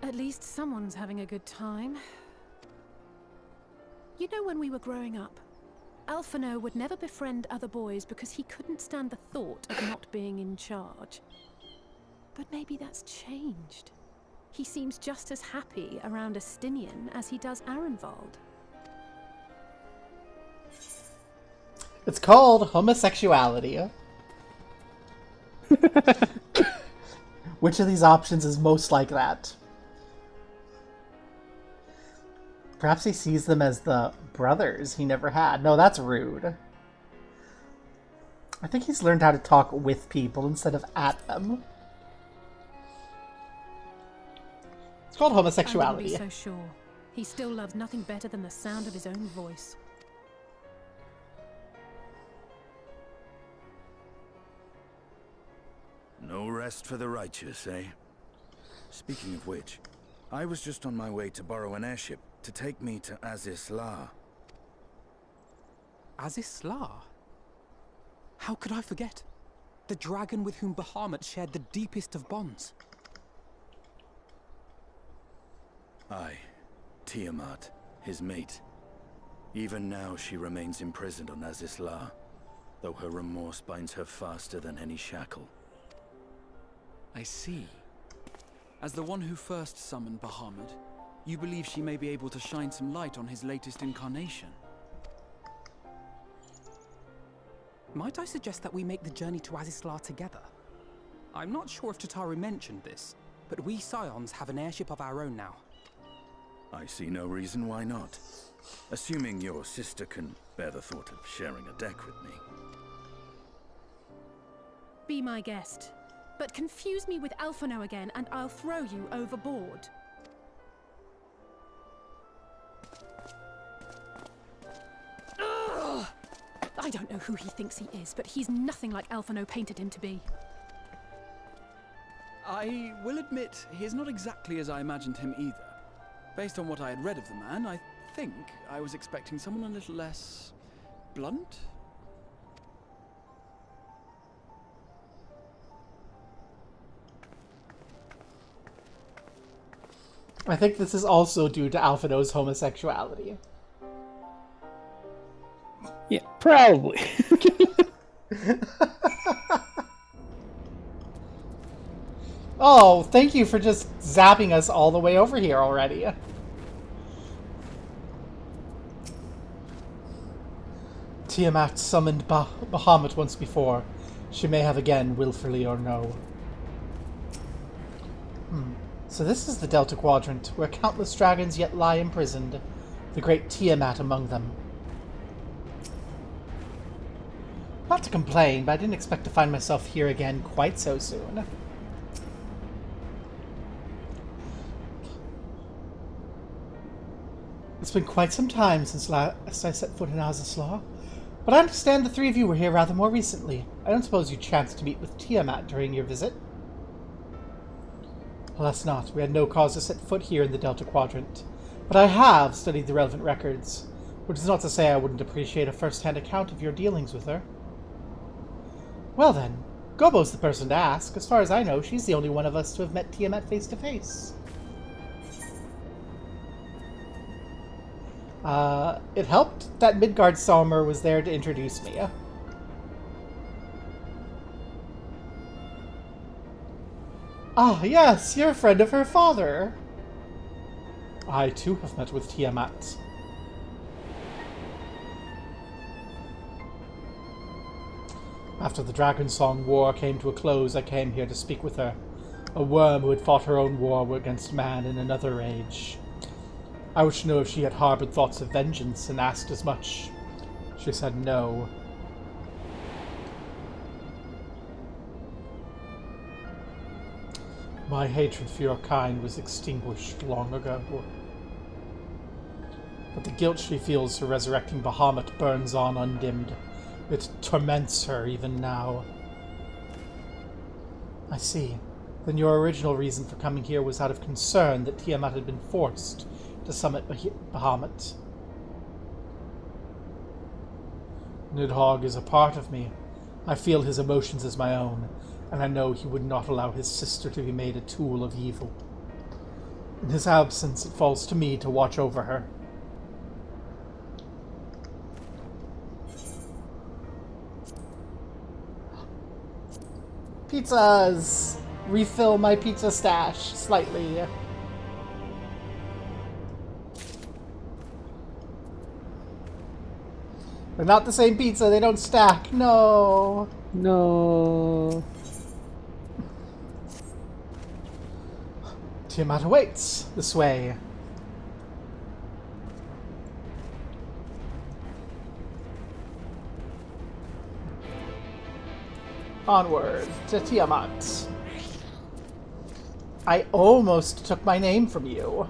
At least someone's having a good time. You know, when we were growing up, Alphino would never befriend other boys because he couldn't stand the thought of not being in charge. But maybe that's changed. He seems just as happy around Estinian as he does Arenvald. It's called homosexuality. Which of these options is most like that? Perhaps he sees them as the brothers he never had. No, that's rude. I think he's learned how to talk with people instead of at them. It's called homosexuality. I wouldn't be so sure. He still loves nothing better than the sound of his own voice. No rest for the righteous, eh? Speaking of which, I was just on my way to borrow an airship to take me to Azisla. Azisla? How could I forget? The dragon with whom Bahamut shared the deepest of bonds. Aye, Tiamat, his mate. Even now she remains imprisoned on Azisla, though her remorse binds her faster than any shackle. I see. As the one who first summoned Bahamut, you believe she may be able to shine some light on his latest incarnation. Might I suggest that we make the journey to Azisla together? I'm not sure if Tataru mentioned this, but we Scions have an airship of our own now. I see no reason why not. Assuming your sister can bear the thought of sharing a deck with me. Be my guest. But confuse me with Alphino again, and I'll throw you overboard. Ugh! I don't know who he thinks he is, but he's nothing like Alphino painted him to be. I will admit, he is not exactly as I imagined him either. Based on what I had read of the man, I think I was expecting someone a little less blunt. I think this is also due to Alphino's homosexuality. Yeah, probably. Oh, thank you for just zapping us all the way over here already. Tiamat summoned Bahamut once before. She may have again, willfully or no. So this is the Delta Quadrant, where countless dragons yet lie imprisoned, the great Tiamat among them. Not to complain, but I didn't expect to find myself here again quite so soon. It's been quite some time since last I set foot in Azislaw, but I understand the three of you were here rather more recently. I don't suppose you chanced to meet with Tiamat during your visit? Alas not. We had no cause to set foot here in the Delta Quadrant. But I have studied the relevant records, which is not to say I wouldn't appreciate a first-hand account of your dealings with her. Well then, Gobo's the person to ask. As far as I know, she's the only one of us to have met Tiamat face to face. It helped that Midgard Salmer was there to introduce me. Ah, yes, you're a friend of her father. I, too, have met with Tiamat. After the Dragonsong War came to a close, I came here to speak with her. A worm who had fought her own war against man in another age. I wished to know if she had harbored thoughts of vengeance and asked as much. She said no. My hatred for your kind was extinguished long ago. But the guilt she feels for resurrecting Bahamut burns on undimmed. It torments her even now. I see. Then your original reason for coming here was out of concern that Tiamat had been forced to summit Bahamut. Nidhogg is a part of me. I feel his emotions as my own, and I know he would not allow his sister to be made a tool of evil. In his absence, it falls to me to watch over her. Pizzas! Refill my pizza stash slightly. They're not the same pizza, they don't stack. No. No. Tiamat awaits. This way. Onward to Tiamat. I almost took my name from you.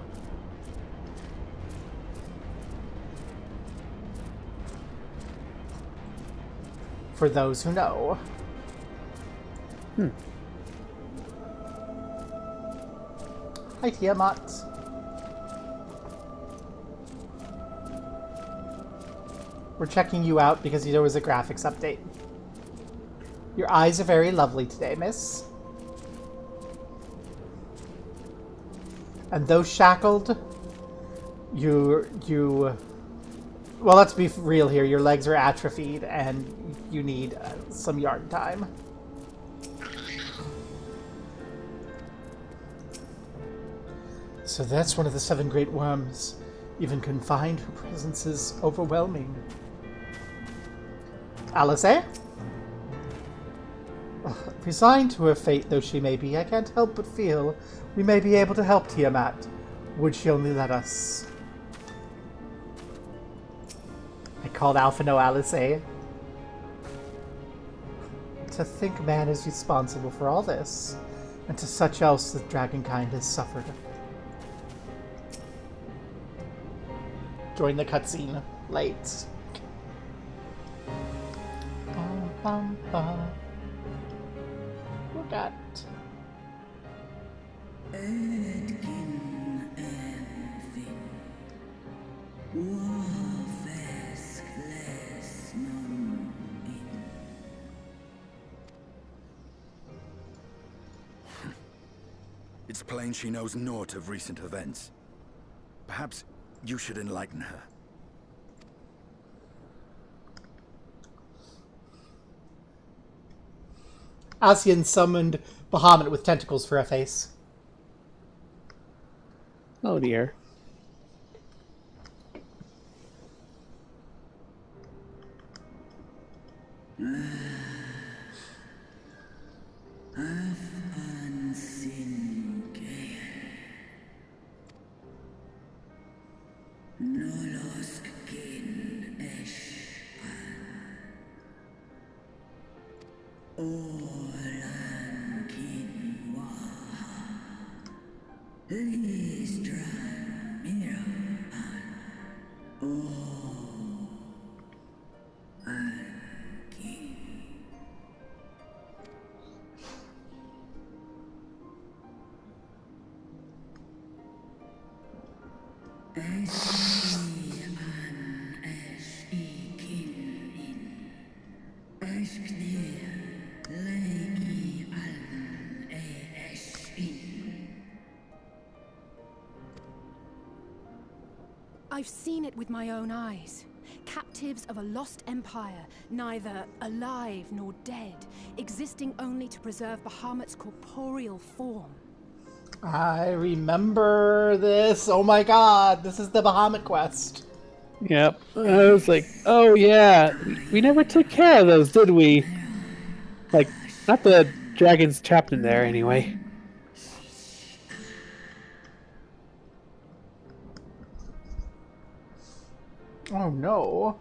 For those who know. Hi, Tiamat. We're checking you out because there was a graphics update. Your eyes are very lovely today, miss. And though shackled, well, let's be real here. Your legs are atrophied, and you need some yard time. So that's one of the 7 great worms. Even confined, her presence is overwhelming. Alice? Resigned to her fate though she may be, I can't help but feel we may be able to help Tiamat. Would she only let us? I called Alphino Alice. To think man is responsible for all this, and to such else the dragonkind has suffered. Join the cutscene. Late. Bum, bum, bum. Look at. It's plain she knows naught of recent events. Perhaps you should enlighten her. Ascian summoned Bahamut with tentacles for a face. Oh dear. I've seen it with my own eyes. Captives of a lost empire, neither alive nor dead, existing only to preserve Bahamut's corporeal form. I remember this. Oh my god, this is the Bahamut quest. Yep. I was like, oh yeah, we never took care of those, did we? Like, not the dragons trapped in there, anyway. Oh no.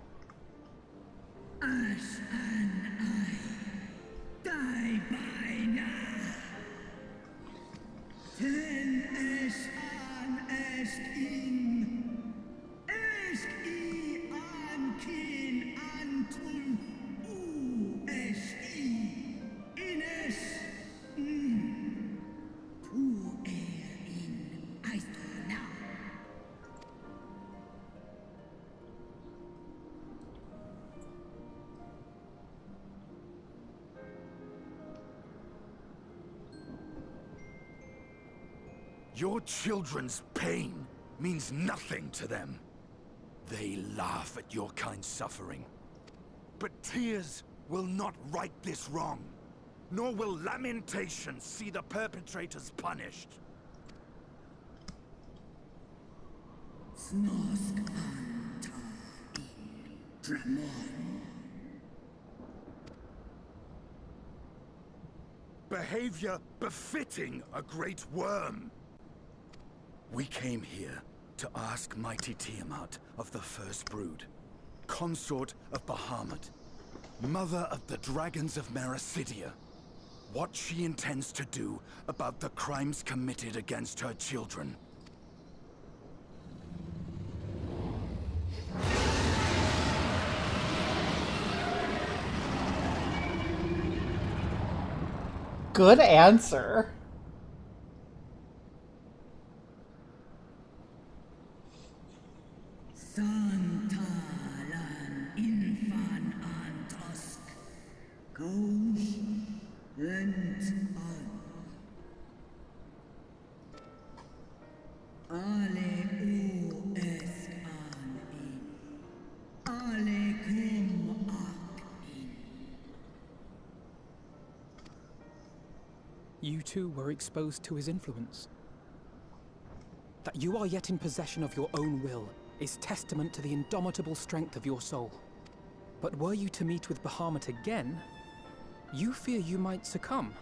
Your children's pain means nothing to them. They laugh at your kind suffering. But tears will not right this wrong, nor will lamentation see the perpetrators punished. Behavior befitting a great worm. We came here to ask mighty Tiamat of the First Brood, consort of Bahamut, mother of the dragons of Mericidia, what she intends to do about the crimes committed against her children. Good answer. You too were exposed to his influence. That you are yet in possession of your own will is testament to the indomitable strength of your soul. But were you to meet with Bahamut again, you fear you might succumb.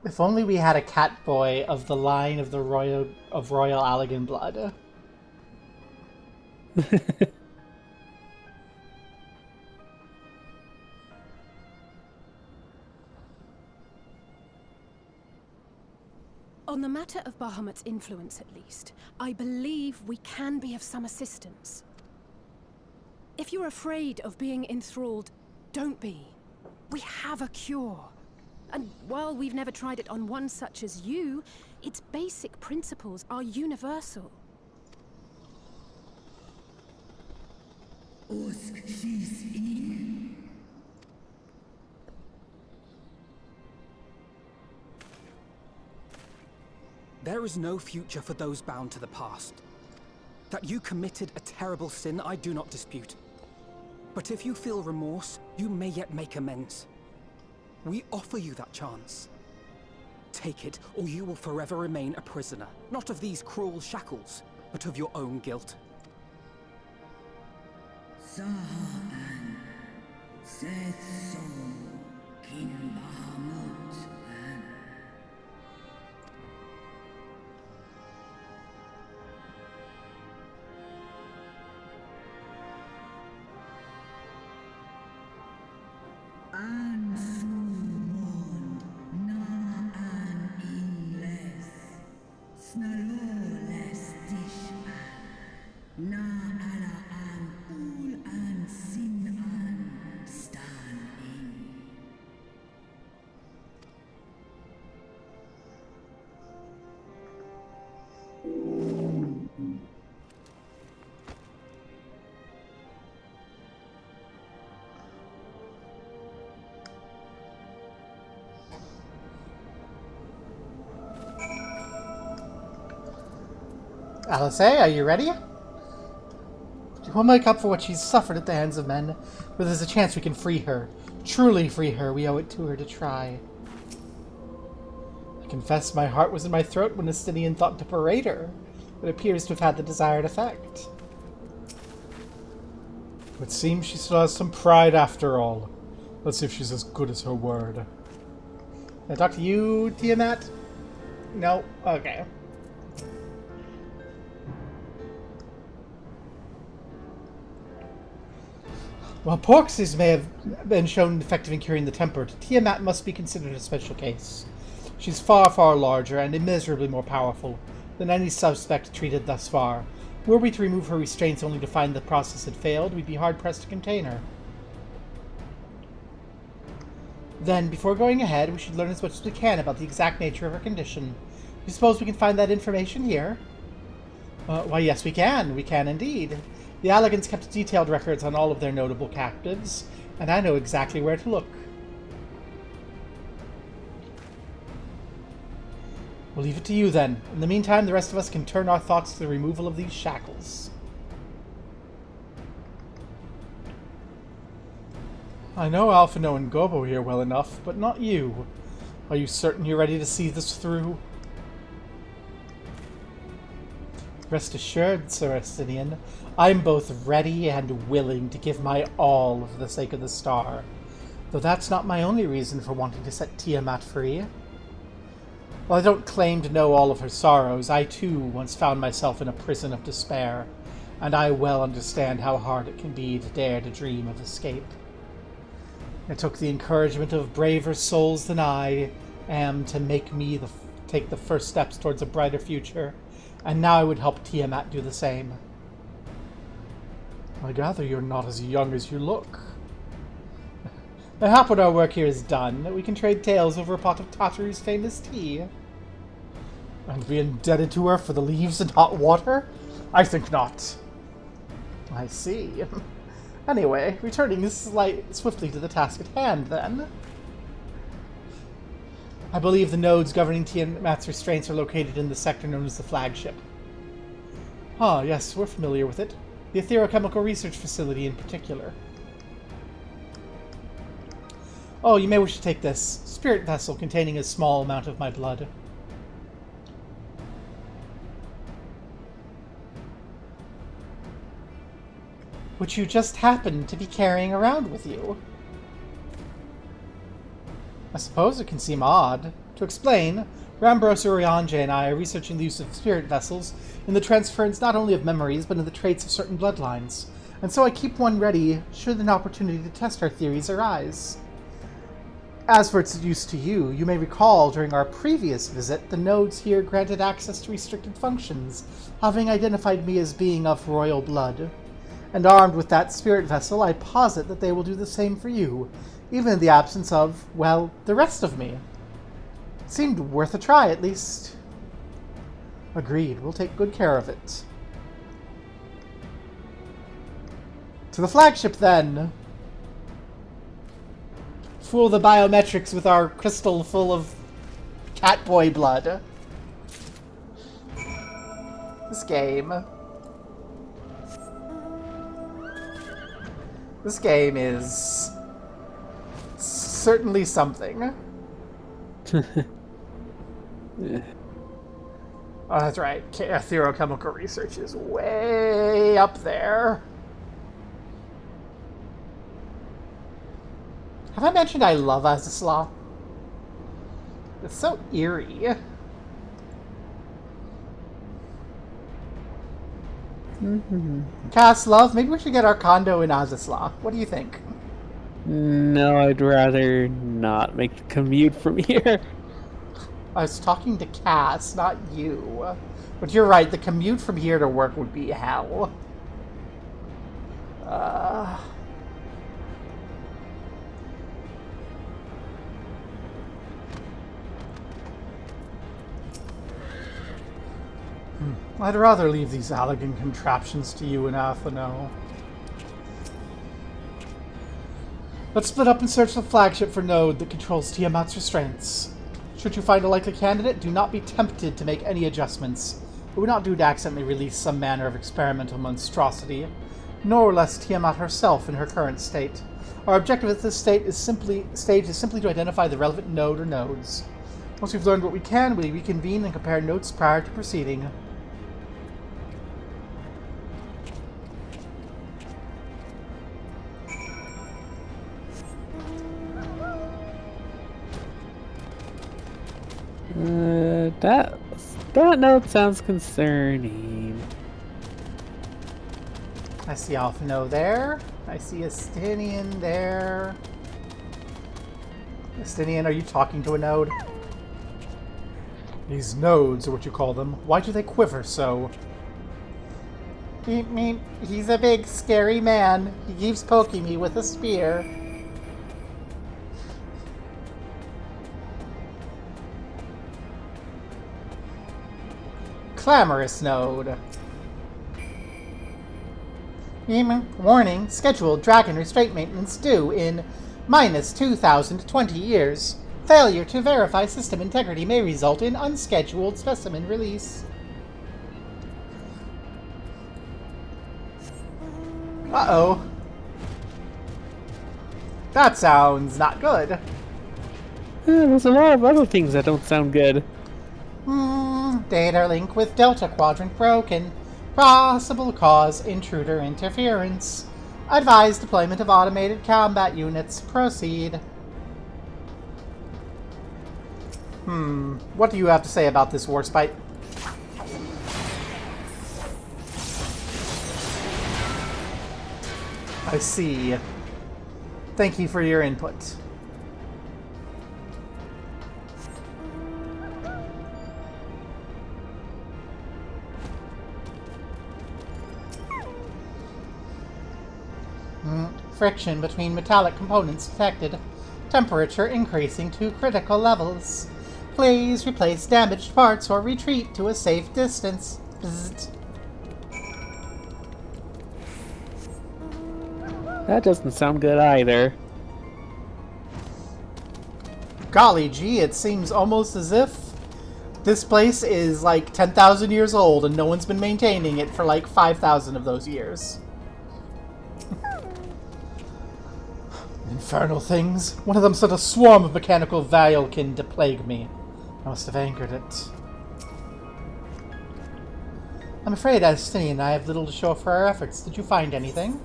If only we had a cat boy of the line of the Royal Allegan blood. On the matter of Bahamut's influence, at least, I believe we can be of some assistance. If you're afraid of being enthralled, don't be. We have a cure. And while we've never tried it on one such as you, its basic principles are universal. There is no future for those bound to the past. That you committed a terrible sin, I do not dispute. But if you feel remorse, you may yet make amends. We offer you that chance. Take it, or you will forever remain a prisoner, not of these cruel shackles, but of your own guilt. Sahan, Seth Soul, King Bahamut, and An Sumon, Na An Inles, Snaloles Tishan, Na Ala An Ul An Sin An Stan In. Alice, are you ready? We'll make up for what she's suffered at the hands of men, but there's a chance we can free her. Truly free her. We owe it to her to try. I confess my heart was in my throat when Estinian thought to parade her. It appears to have had the desired effect. It seems she still has some pride after all. Let's see if she's as good as her word. Can I talk to you, Tiamat? No? Okay. While Porxes may have been shown effective in curing the tempered, Tiamat must be considered a special case. She's far, far larger and immeasurably more powerful than any suspect treated thus far. Were we to remove her restraints only to find the process had failed, we'd be hard-pressed to contain her. Then, before going ahead, we should learn as much as we can about the exact nature of her condition. Do you suppose we can find that information here? Why, yes, we can. We can indeed. The Alligans kept detailed records on all of their notable captives, and I know exactly where to look. We'll leave it to you then. In the meantime, the rest of us can turn our thoughts to the removal of these shackles. I know Alphino and Gobo here well enough, but not you. Are you certain you're ready to see this through? Rest assured, Sir Estinian, I'm both ready and willing to give my all for the sake of the star. Though that's not my only reason for wanting to set Tiamat free. While I don't claim to know all of her sorrows, I too once found myself in a prison of despair, and I well understand how hard it can be to dare to dream of escape. It took the encouragement of braver souls than I am to make me take the first steps towards a brighter future, and now I would help Tiamat do the same. I gather you're not as young as you look. Perhaps when our work here is done, we can trade tales over a pot of Tatari's famous tea. And be indebted to her for the leaves and hot water? I think not. I see. Anyway, returning swiftly to the task at hand, then. I believe the nodes governing Tiamat's restraints are located in the sector known as the flagship. Ah, yes, we're familiar with it. The Etherochemical Research Facility in particular. Oh, you may wish to take this. Spirit vessel containing a small amount of my blood. Which you just happen to be carrying around with you. I suppose it can seem odd. To explain, Rambros Urianje and I are researching the use of spirit vessels in the transference not only of memories, but in the traits of certain bloodlines, and so I keep one ready should an opportunity to test our theories arise. As for its use to you, you may recall during our previous visit, the nodes here granted access to restricted functions, having identified me as being of royal blood. And armed with that spirit vessel, I posit that they will do the same for you, even in the absence of, well, the rest of me. Seemed worth a try, at least. Agreed, we'll take good care of it. To the flagship, then! Fool the biometrics with our crystal full of catboy blood. This game is certainly something. Yeah. Oh, that's right. Etherochemical research is way up there. Have I mentioned I love Azislaw? It's so eerie. Cass, love, maybe we should get our condo in Azislaw. What do you think? No, I'd rather not make the commute from here. I was talking to Cass, not you. But you're right, the commute from here to work would be hell. I'd rather leave these Allegan contraptions to you and Atheno. Let's split up and search the flagship for node that controls Tiamat's restraints. Should you find a likely candidate, do not be tempted to make any adjustments. It would not do to accidentally release some manner of experimental monstrosity, nor less Tiamat herself in her current state. Our objective at this stage is simply to identify the relevant node or nodes. Once we've learned what we can, we reconvene and compare notes prior to proceeding. That note sounds concerning. I see Alphino there. I see Estinian there. Estinian, are you talking to a node? These nodes are what you call them. Why do they quiver so? Beep, meep. He's a big, scary man. He keeps poking me with a spear. Clamorous node. Warning, scheduled dragon restraint maintenance due in minus 2,020 years. Failure to verify system integrity may result in unscheduled specimen release. Uh-oh. That sounds not good. There's a lot of other things that don't sound good. Data link with Delta Quadrant broken. Possible cause intruder interference. Advise deployment of automated combat units. Proceed. What do you have to say about this warspite? I see. Thank you for your input. Friction between metallic components detected. Temperature increasing to critical levels. Please replace damaged parts or retreat to a safe distance. Bzzzt. That doesn't sound good either. Golly gee, it seems almost as if this place is like 10,000 years old and no one's been maintaining it for like 5,000 of those years. Infernal things. One of them sent a swarm of mechanical Violkin to plague me. I must have angered it. I'm afraid Astini and I have little to show for our efforts. Did you find anything?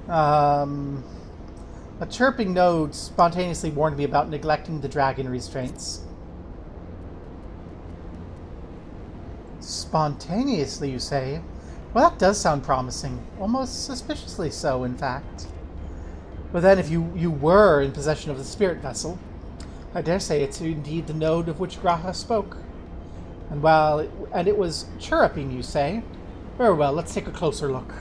A chirping node spontaneously warned me about neglecting the dragon restraints. Spontaneously, you say? Well, that does sound promising. Almost suspiciously so, in fact. But then if you were in possession of the spirit vessel, I dare say it's indeed the node of which Graha spoke. And it was chirruping, you say? Very well, let's take a closer look.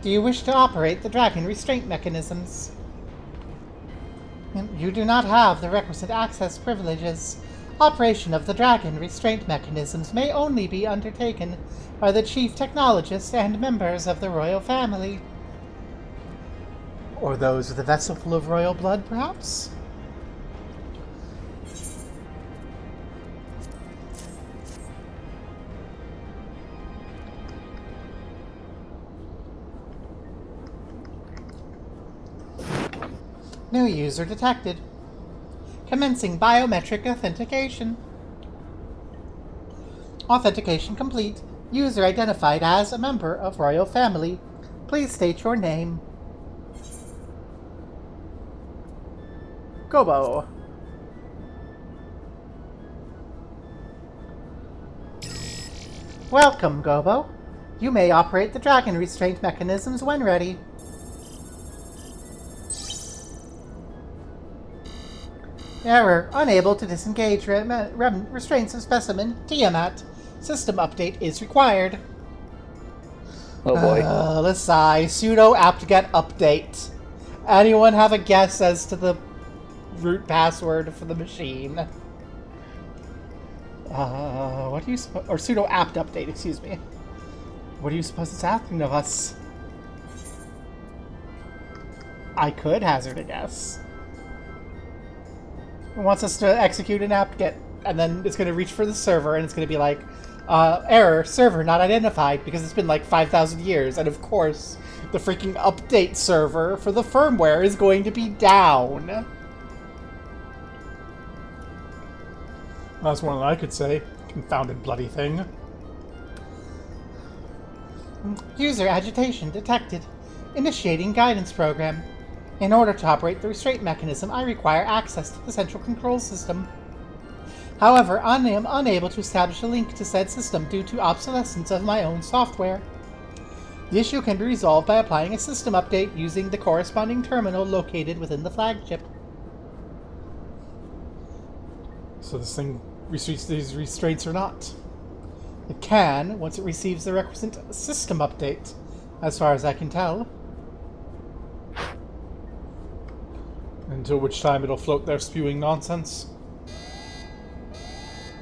Do you wish to operate the dragon restraint mechanisms? You do not have the requisite access privileges. Operation of the Dragon restraint mechanisms may only be undertaken by the chief technologist and members of the royal family. Or those with a vessel full of royal blood, perhaps? New user detected. Commencing biometric authentication. Authentication complete. User identified as a member of royal family. Please state your name. Gobo. Welcome, Gobo. You may operate the dragon restraint mechanisms when ready. Error. Unable to disengage restraints of specimen. Tiamat. System update is required. Oh boy. Let's sigh. Sudo apt-get update. Anyone have a guess as to the root password for the machine? What do you suppose? Or sudo apt update, excuse me. What do you suppose it's asking of us? I could hazard a guess. It wants us to execute an apt-get, and then it's going to reach for the server, and it's going to be like, error, server not identified, because it's been like 5,000 years, and of course, the freaking update server for the firmware is going to be down. That's one that I could say. Confounded bloody thing. User agitation detected. Initiating guidance program. In order to operate the restraint mechanism, I require access to the central control system. However, I am unable to establish a link to said system due to obsolescence of my own software. The issue can be resolved by applying a system update using the corresponding terminal located within the flagship. So this thing receives these restraints or not? It can, once it receives the requisite system update, as far as I can tell. Until which time it'll float there spewing nonsense.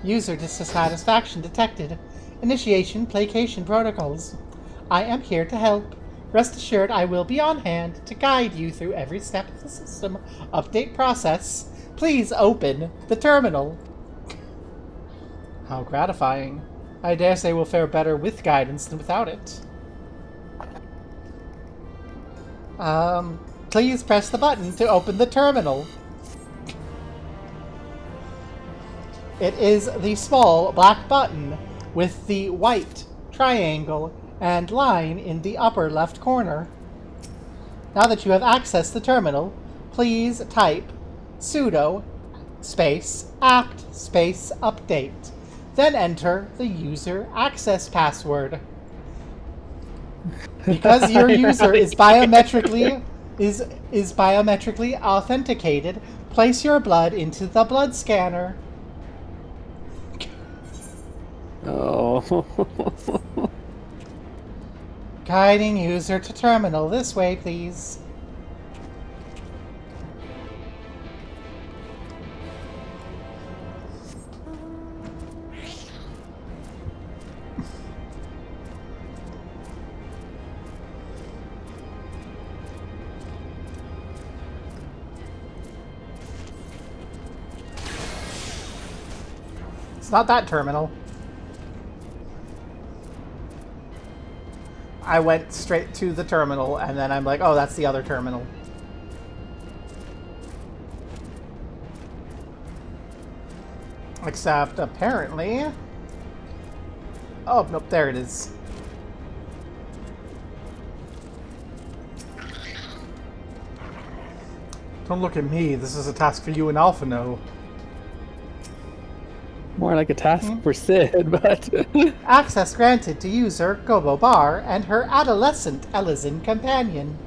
User dissatisfaction detected. Initiation placation protocols. I am here to help. Rest assured I will be on hand to guide you through every step of the system update process. Please open the terminal. How gratifying. I dare say we'll fare better with guidance than without it. Please press the button to open the terminal. It is the small black button with the white triangle and line in the upper left corner. Now that you have accessed the terminal, please type sudo space apt space update. Then enter the user access password. Because your user is biometrically authenticated, place your blood into the blood scanner. Oh. Guiding user to terminal. This way, please. It's not that terminal. I went straight to the terminal, and then I'm like, oh, that's the other terminal. Except, apparently... Oh, nope, there it is. Don't look at me. This is a task for you and Alphino. More like a task for Sid, but... Access granted to user Gobo Bar and her adolescent Elizin companion.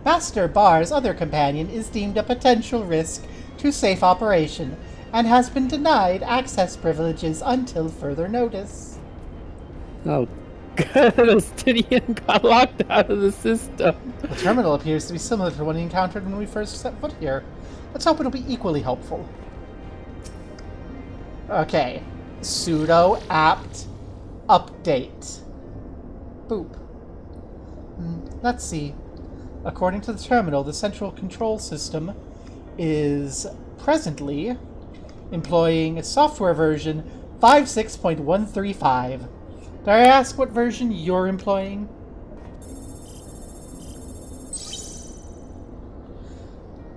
Master Bar's other companion is deemed a potential risk to safe operation and has been denied access privileges until further notice. Oh, goodness, Tinian got locked out of the system. The terminal appears to be similar to one he encountered when we first set foot here. Let's hope it'll be equally helpful. Okay. Sudo apt update. Boop. Let's see. According to the terminal, the central control system is presently employing software version 56.135. Did I ask what version you're employing?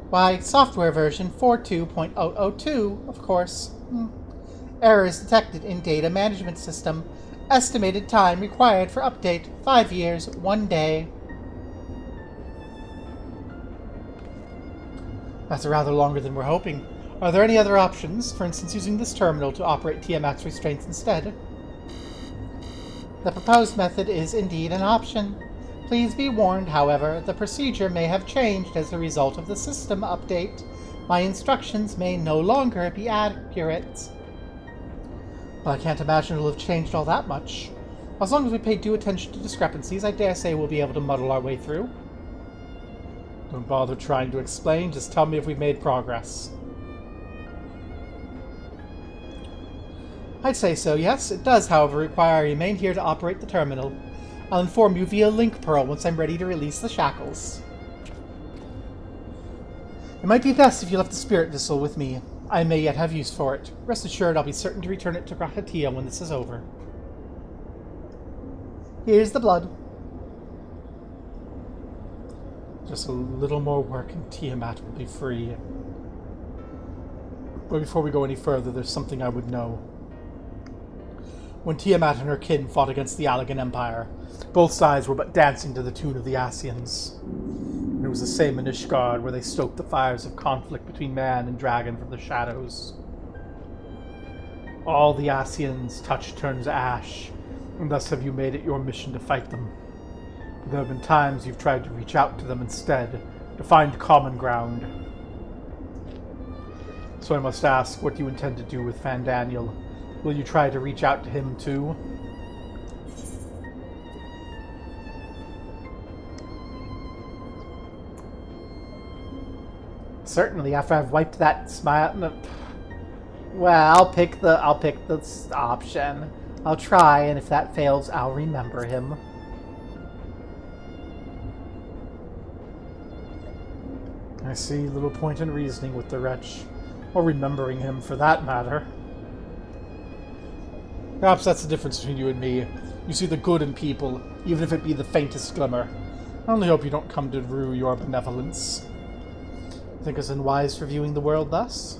Why, software version 42.002, of course. Errors detected in data management system. Estimated time required for update, 5 years, 1 day. That's rather longer than we're hoping. Are there any other options? For instance, using this terminal to operate Tiamat's restraints instead? The proposed method is indeed an option. Please be warned, however, the procedure may have changed as a result of the system update. My instructions may no longer be accurate. Well, I can't imagine it'll have changed all that much. As long as we pay due attention to discrepancies, I dare say we'll be able to muddle our way through. Don't bother trying to explain, just tell me if we've made progress. I'd say so, yes. It does, however, require I remain here to operate the terminal. I'll inform you via link pearl once I'm ready to release the shackles. It might be best if you left the spirit vessel with me. I may yet have use for it. Rest assured I'll be certain to return it to Gratatia when this is over. Here's the blood. Just a little more work and Tiamat will be free. But before we go any further, there's something I would know. When Tiamat and her kin fought against the Allagan Empire, both sides were but dancing to the tune of the Ascians. And it was the same in Ishgard, where they stoked the fires of conflict between man and dragon from the shadows. All the Ascians touch turns ash, and thus have you made it your mission to fight them. There have been times you've tried to reach out to them instead, to find common ground. So I must ask, what do you intend to do with Fandaniel? Will you try to reach out to him too? Certainly, after I've wiped that smile. No. Well, I'll pick the option. I'll try, and if that fails, I'll remember him. I see little point in reasoning with the wretch, or remembering him for that matter. Perhaps that's the difference between you and me. You see the good in people, even if it be the faintest glimmer. I only hope you don't come to rue your benevolence. Think us unwise for viewing the world thus?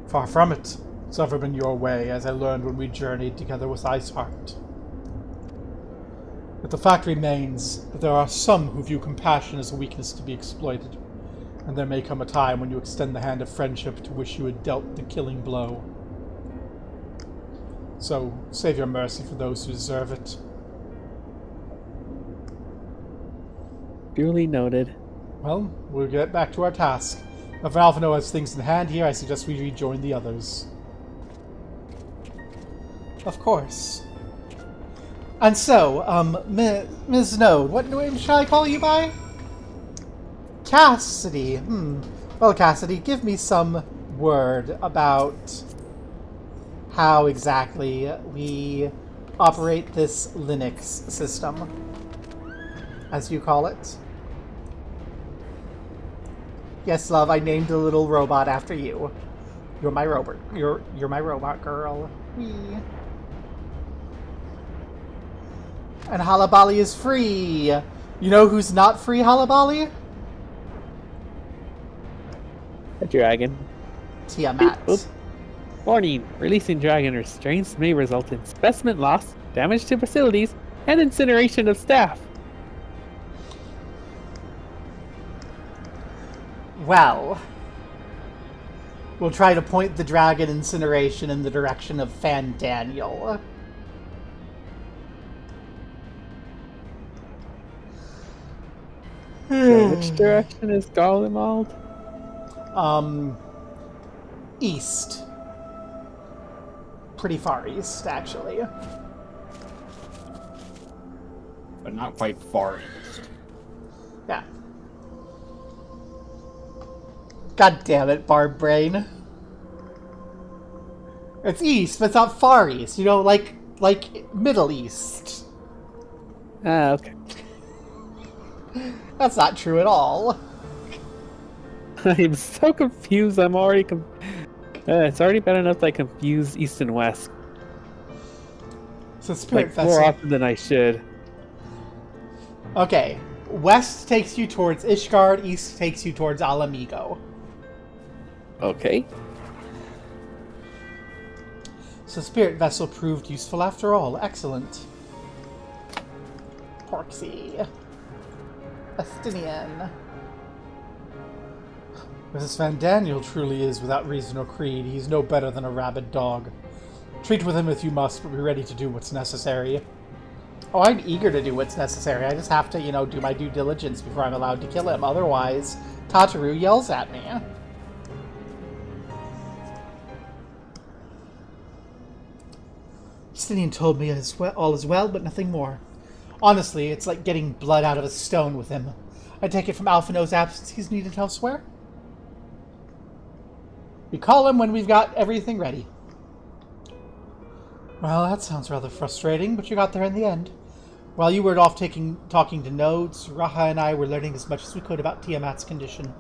Far from it. It's never been your way, as I learned when we journeyed together with Iceheart. But the fact remains that there are some who view compassion as a weakness to be exploited, and there may come a time when you extend the hand of friendship to wish you had dealt the killing blow. So, save your mercy for those who deserve it. Duly noted. Well, we'll get back to our task. If Alphino has things in hand here, I suggest we rejoin the others. Of course. And so, Ms. Node, what name shall I call you by? Cassidy. Well, Cassidy, give me some word about how exactly we operate this Linux system, as you call it. Yes, love, I named a little robot after you. You're my robot. You're my robot girl. Whee. And Halabali is free. You know who's not free, Halabali? A dragon. Tiamat. Oop. Warning. Releasing dragon restraints may result in specimen loss, damage to facilities, and incineration of staff. Well, we'll try to point the dragon incineration in the direction of Fandaniel. So which direction is Garlemald? East. Pretty far east, actually. But not quite far east. Yeah. God damn it, Barb Brain. It's east, but it's not far east. You know, like Middle East. Ah, okay. That's not true at all. I'm so confused. I'm already it's already bad enough that I confuse east and west. So Spirit like, Vessel. more often than I should. Okay. West takes you towards Ishgard, east takes you towards Alamigo. Okay. So Spirit Vessel proved useful after all. Excellent. Porksy. Estinian. Mrs. Van Daniel truly is without reason or creed. He's no better than a rabid dog. Treat with him if you must, but be ready to do what's necessary. Oh, I'm eager to do what's necessary. I just have to, you know, do my due diligence before I'm allowed to kill him. Otherwise, Tataru yells at me. Justinian told me all is well, but nothing more. Honestly, it's like getting blood out of a stone with him. I take it from Alphino's absence he's needed elsewhere. We call him when we've got everything ready. Well, that sounds rather frustrating, but you got there in the end. While you were off talking to nodes, Raha and I were learning as much as we could about Tiamat's condition.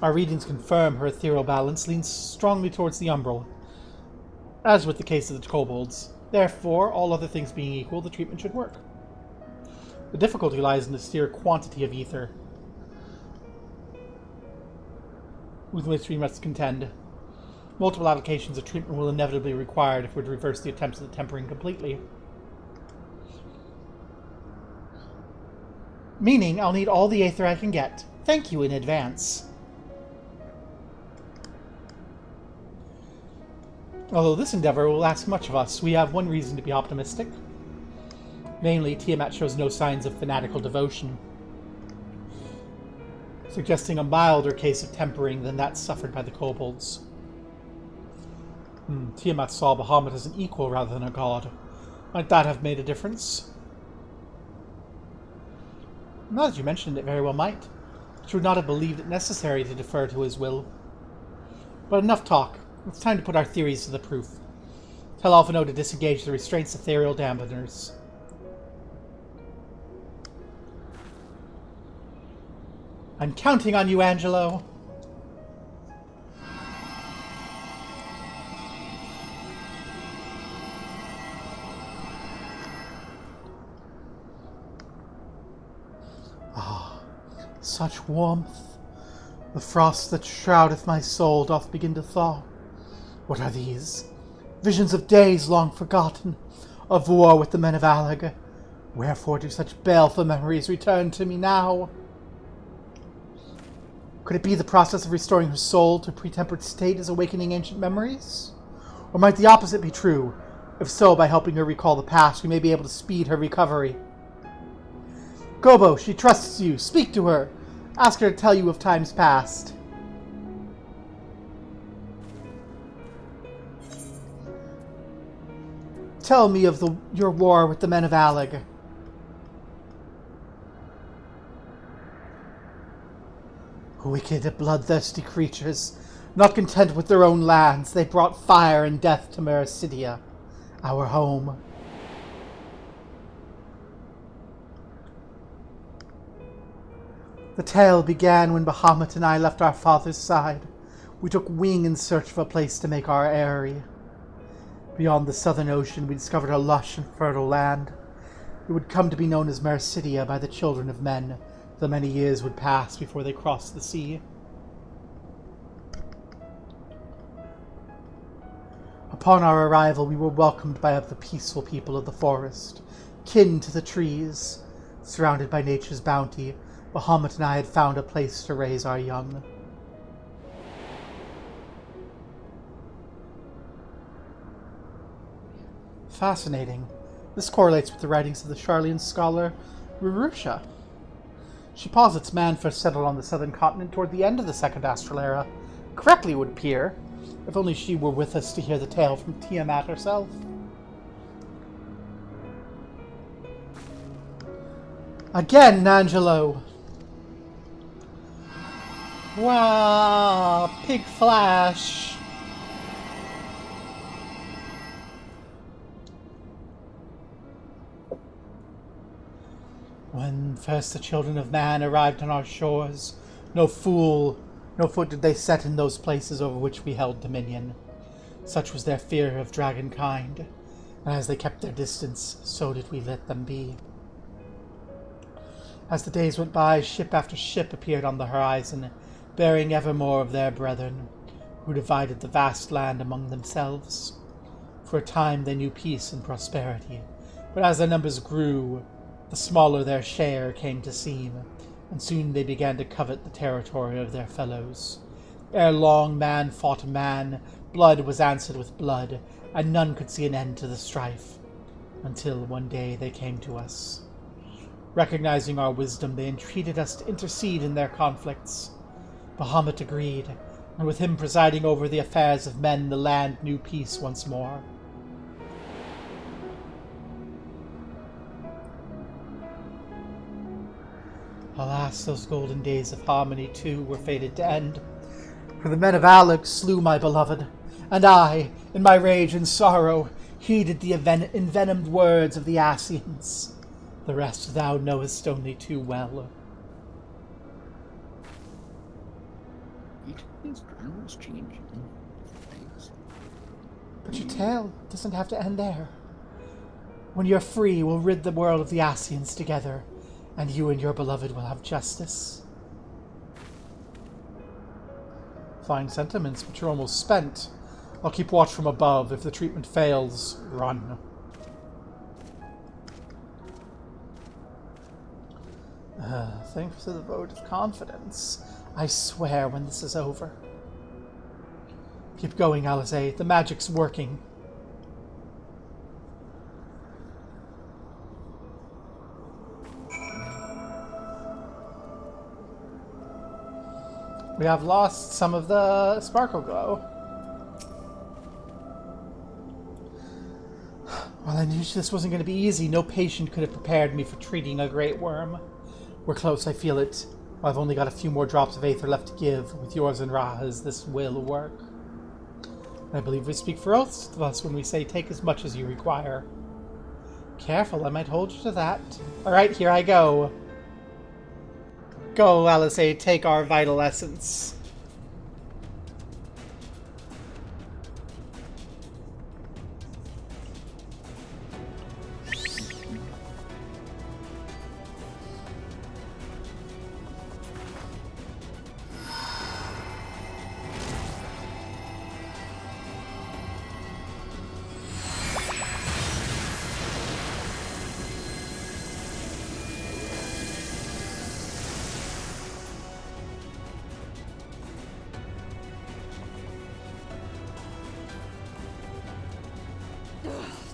Our readings confirm her ethereal balance leans strongly towards the umbral, as with the case of the kobolds. Therefore, all other things being equal, the treatment should work. The difficulty lies in the sheer quantity of ether with which we must contend. Multiple applications of treatment will inevitably be required if we're to reverse the attempts at the tempering completely. Meaning, I'll need all the aether I can get. Thank you in advance. Although this endeavor will ask much of us, we have one reason to be optimistic. Namely, Tiamat shows no signs of fanatical devotion, suggesting a milder case of tempering than that suffered by the kobolds. Tiamat saw Bahamut as an equal rather than a god. Might that have made a difference? Now that you mentioned it, very well might. She would not have believed it necessary to defer to his will. But enough talk. It's time to put our theories to the proof. Tell Alphino to disengage the restraints ethereal dampeners. I'm counting on you, Angelo. Such warmth. The frost that shroudeth my soul doth begin to thaw. What are these? Visions of days long forgotten, of war with the men of Alag. Wherefore do such baleful memories return to me now? Could it be the process of restoring her soul to a pre-tempered state is awakening ancient memories? Or might the opposite be true? If so, by helping her recall the past, we may be able to speed her recovery. Gobo, she trusts you. Speak to her. Ask her to tell you of times past. Tell me of your war with the men of Alag. Wicked, bloodthirsty creatures. Not content with their own lands, they brought fire and death to Mericidia, our home. The tale began when Bahamut and I left our father's side. We took wing in search of a place to make our eyrie. Beyond the southern ocean, we discovered a lush and fertile land. It would come to be known as Mericidia by the children of men, though many years would pass before they crossed the sea. Upon our arrival, we were welcomed by the peaceful people of the forest, kin to the trees. Surrounded by nature's bounty, Bahamut and I had found a place to raise our young. Fascinating. This correlates with the writings of the Charlian scholar Rurusha. She posits man first settled on the southern continent toward the end of the Second Astral Era. Correctly, it would appear. If only she were with us to hear the tale from Tiamat herself. Again, Angelo! Wow, pig flash. When first the children of man arrived on our shores, no foot did they set in those places over which we held dominion. Such was their fear of dragonkind, and as they kept their distance, so did we let them be. As the days went by, ship after ship appeared on the horizon, bearing ever more of their brethren, who divided the vast land among themselves. For a time they knew peace and prosperity, but as their numbers grew, the smaller their share came to seem, and soon they began to covet the territory of their fellows. Ere long man fought man, blood was answered with blood, and none could see an end to the strife, until one day they came to us. Recognizing our wisdom, they entreated us to intercede in their conflicts. Bahamut agreed, and with him presiding over the affairs of men, the land knew peace once more. Alas, those golden days of harmony, too, were fated to end. For the men of Alex slew my beloved, and I, in my rage and sorrow, heeded the envenomed words of the Ascians. The rest thou knowest only too well. But your tale doesn't have to end there. When you're free, we'll rid the world of the Ascians together, and you and your beloved will have justice. Fine sentiments, but you're almost spent. I'll keep watch from above. If the treatment fails, run. Thanks for the vote of confidence. I swear when this is over. Keep going, Alizé. The magic's working. We have lost some of the sparkle glow. Well, I knew this wasn't going to be easy. No patient could have prepared me for treating a great worm. We're close, I feel it. I've only got a few more drops of aether left to give. With yours and Raha's, this will work. I believe we speak for both of us when we say take as much as you require. Careful, I might hold you to that. Alright, here I go. Go, Alizé, take our vital essence.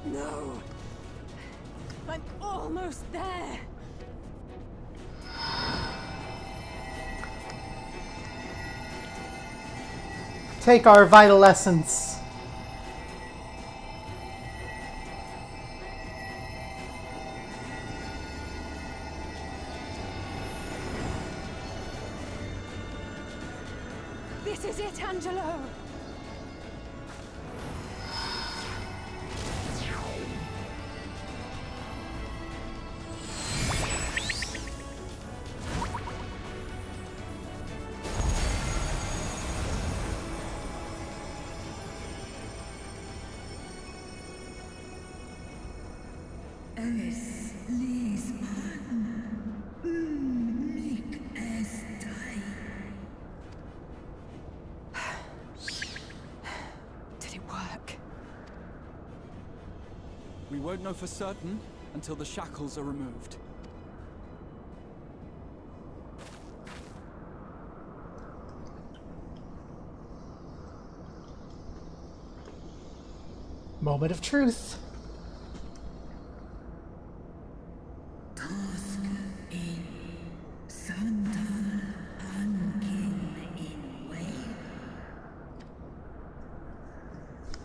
No! I'm almost there! Take our vital essence. This is it, Angelo! Es ließ an. Nick es die. Did it work? We won't know for certain until the shackles are removed. Moment of truth.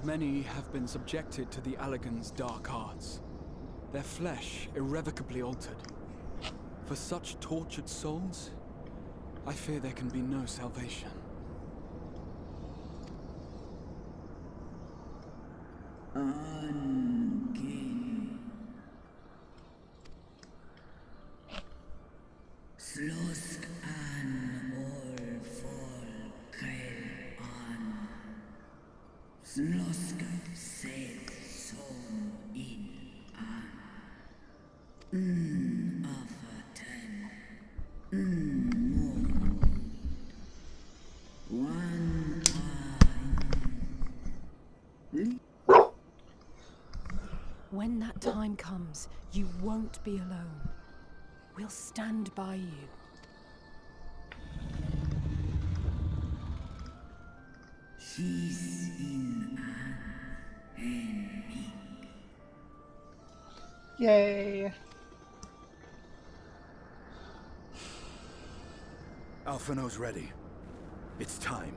Many have been subjected to the Allagan's dark arts, their flesh irrevocably altered. For such tortured souls, I fear there can be no salvation. Angin. Slosk an all fall kail an. Slosk set son in an. Afatan. More. One eye. When that time comes, you won't be alone. We'll stand by you. She's in an Yay! Alphino's ready. It's time.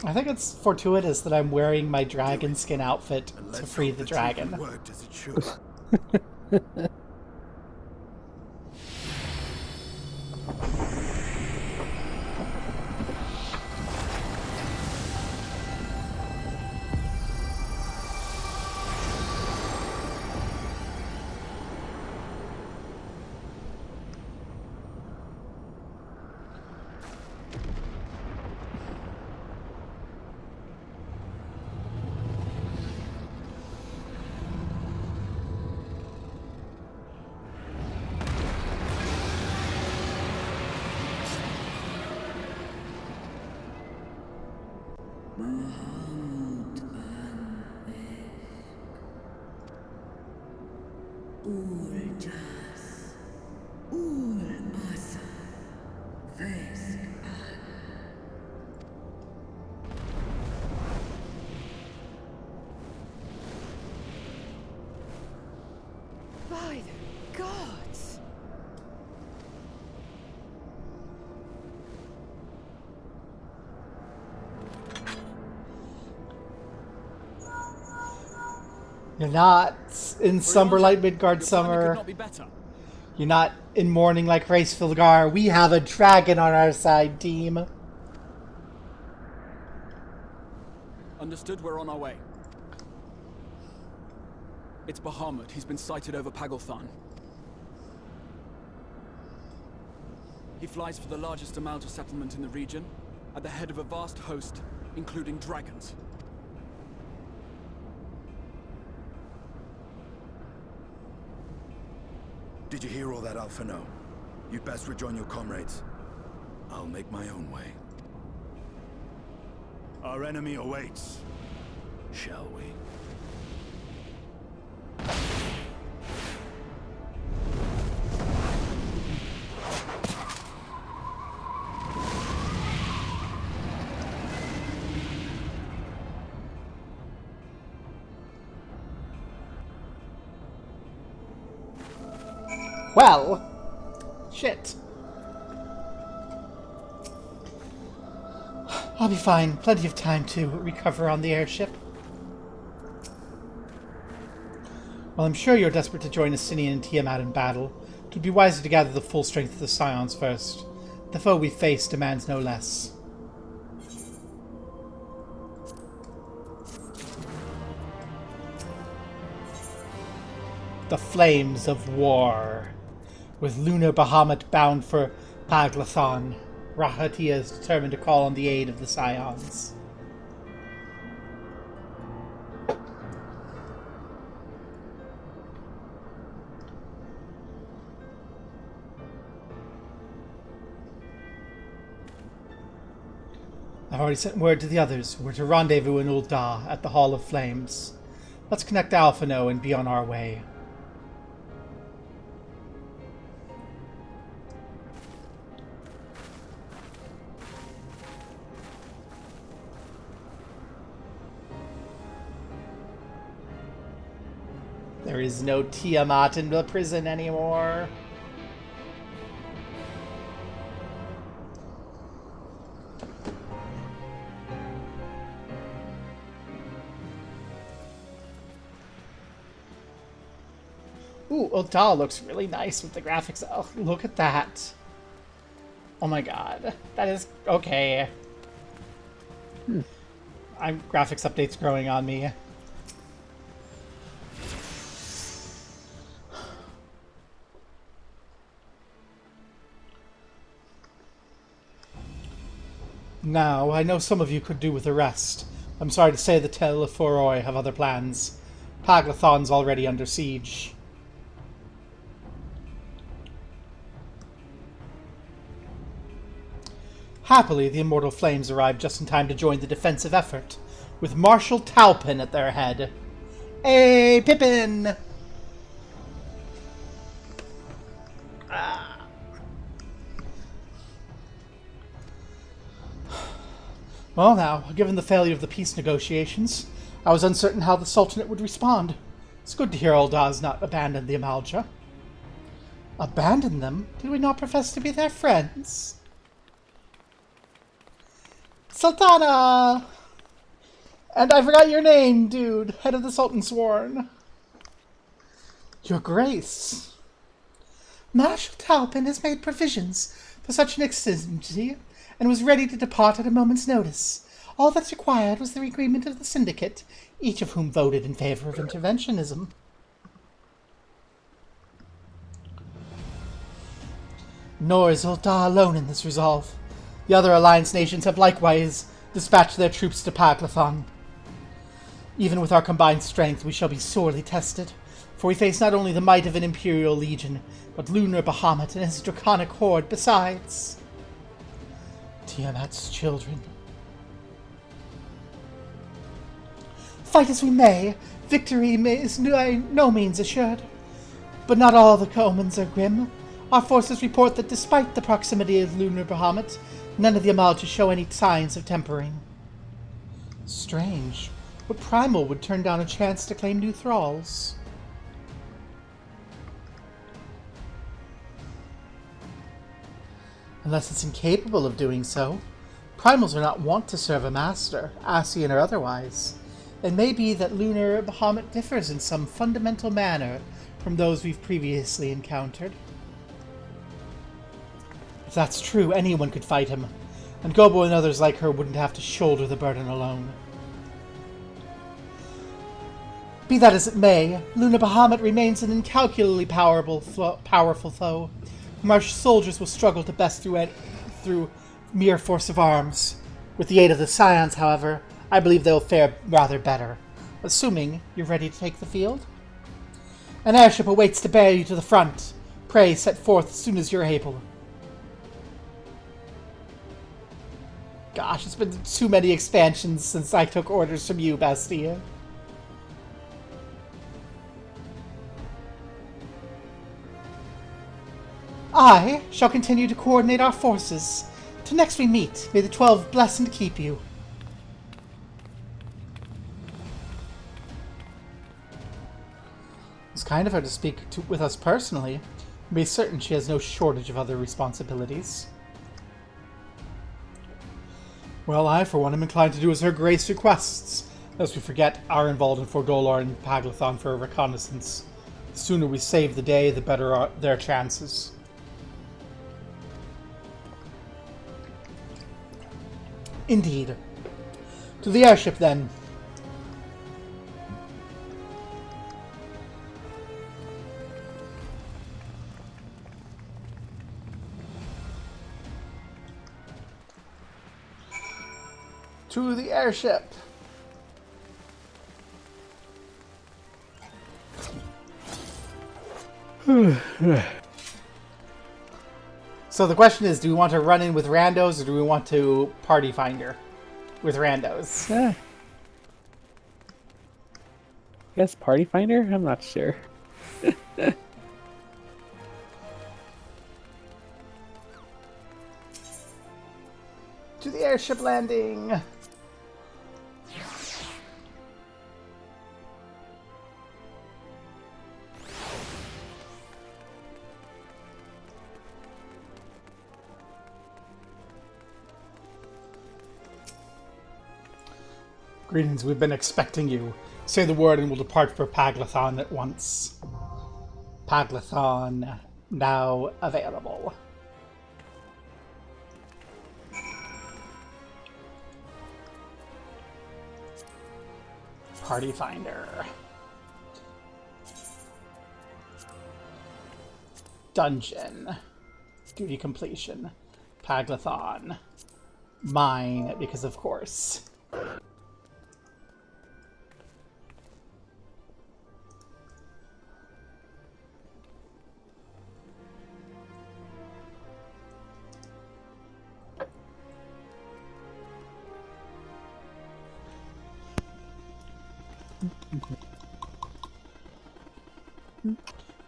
I think it's fortuitous that I'm wearing my dragon skin outfit to free the dragon. Worked as it should. By the gods! You're not in Somberlight Midgard Summer. Could not be better. You're not in mourning like Race Filgar. We have a dragon on our side, team. Understood, we're on our way. It's Bahamut. He's been sighted over Paglth'an. He flies for the largest amount of settlement in the region, at the head of a vast host, including dragons. Did you hear all that, Alphino? You'd best rejoin your comrades. I'll make my own way. Our enemy awaits. Shall we? Well, shit. I'll be fine. Plenty of time to recover on the airship. While I'm sure you're desperate to join Asinian and Tiamat in battle, it would be wiser to gather the full strength of the Scions first. The foe we face demands no less. The flames of war. With Lunar Bahamut bound for Paglth'an, Rahatia is determined to call on the aid of the Scions. I've already sent word to the others. We're to rendezvous in Ul'dah at the Hall of Flames. Let's connect Alphino and be on our way. There is no Tiamat in the prison anymore. Ooh, Ul'dah looks really nice with the graphics. Oh, look at that. Oh my god. That is... okay. Graphics updates growing on me. Now, I know some of you could do with a rest. I'm sorry to say the Telephoroi have other plans. Paglth'an's already under siege. Happily, the Immortal Flames arrived just in time to join the defensive effort, with Marshal Paglth'an at their head. Hey, Pippin! Well now, given the failure of the peace negotiations, I was uncertain how the Sultanate would respond. It's good to hear Ul'dah's not abandoned the Amalja. Abandon them? Did we not profess to be their friends? Sultana! And I forgot your name, dude. Head of the Sultan Sworn. Your Grace. Marshal Paglth'an has made provisions for such an exigency, and was ready to depart at a moment's notice. All that's required was the agreement of the Syndicate, each of whom voted in favor of interventionism. Nor is Ul'dah alone in this resolve. The other Alliance nations have likewise dispatched their troops to Paglth'an. Even with our combined strength, we shall be sorely tested, for we face not only the might of an Imperial Legion, but Lunar Bahamut and his draconic horde besides. Tiamat's children. Fight as we may, victory is by no means assured. But not all the omens are grim. Our forces report that despite the proximity of Lunar Bahamut, none of the Amalja show any signs of tempering. Strange. What primal would turn down a chance to claim new thralls? Unless it's incapable of doing so. Primals are not wont to serve a master, Ascian or otherwise. It may be that Lunar Bahamut differs in some fundamental manner from those we've previously encountered. If that's true, anyone could fight him, and Gobo and others like her wouldn't have to shoulder the burden alone. Be that as it may, Lunar Bahamut remains an incalculably powerful foe, whom our soldiers will struggle to best through mere force of arms. With the aid of the Scions, however, I believe they'll fare rather better, assuming you're ready to take the field. An airship awaits to bear you to the front. Pray set forth as soon as you're able. Gosh, it's been too many expansions since I took orders from you, Bastia. I shall continue to coordinate our forces. Till next we meet, may the 12 bless and keep you. It's kind of her to speak with us personally. Be certain she has no shortage of other responsibilities. Well, I, for one, am inclined to do as her Grace requests, lest we forget our involvement for Golor and Paglth'an for a reconnaissance. The sooner we save the day, the better their chances. Indeed. To the airship, then. To the airship. So the question is, do we want to run in with randos or do we want to party finder with randos? I guess party finder? I'm not sure. To the airship landing. Greetings, we've been expecting you. Say the word and we'll depart for Paglth'an at once. Paglth'an now available. Party Finder. Dungeon. Duty completion. Paglth'an. Mine, because of course.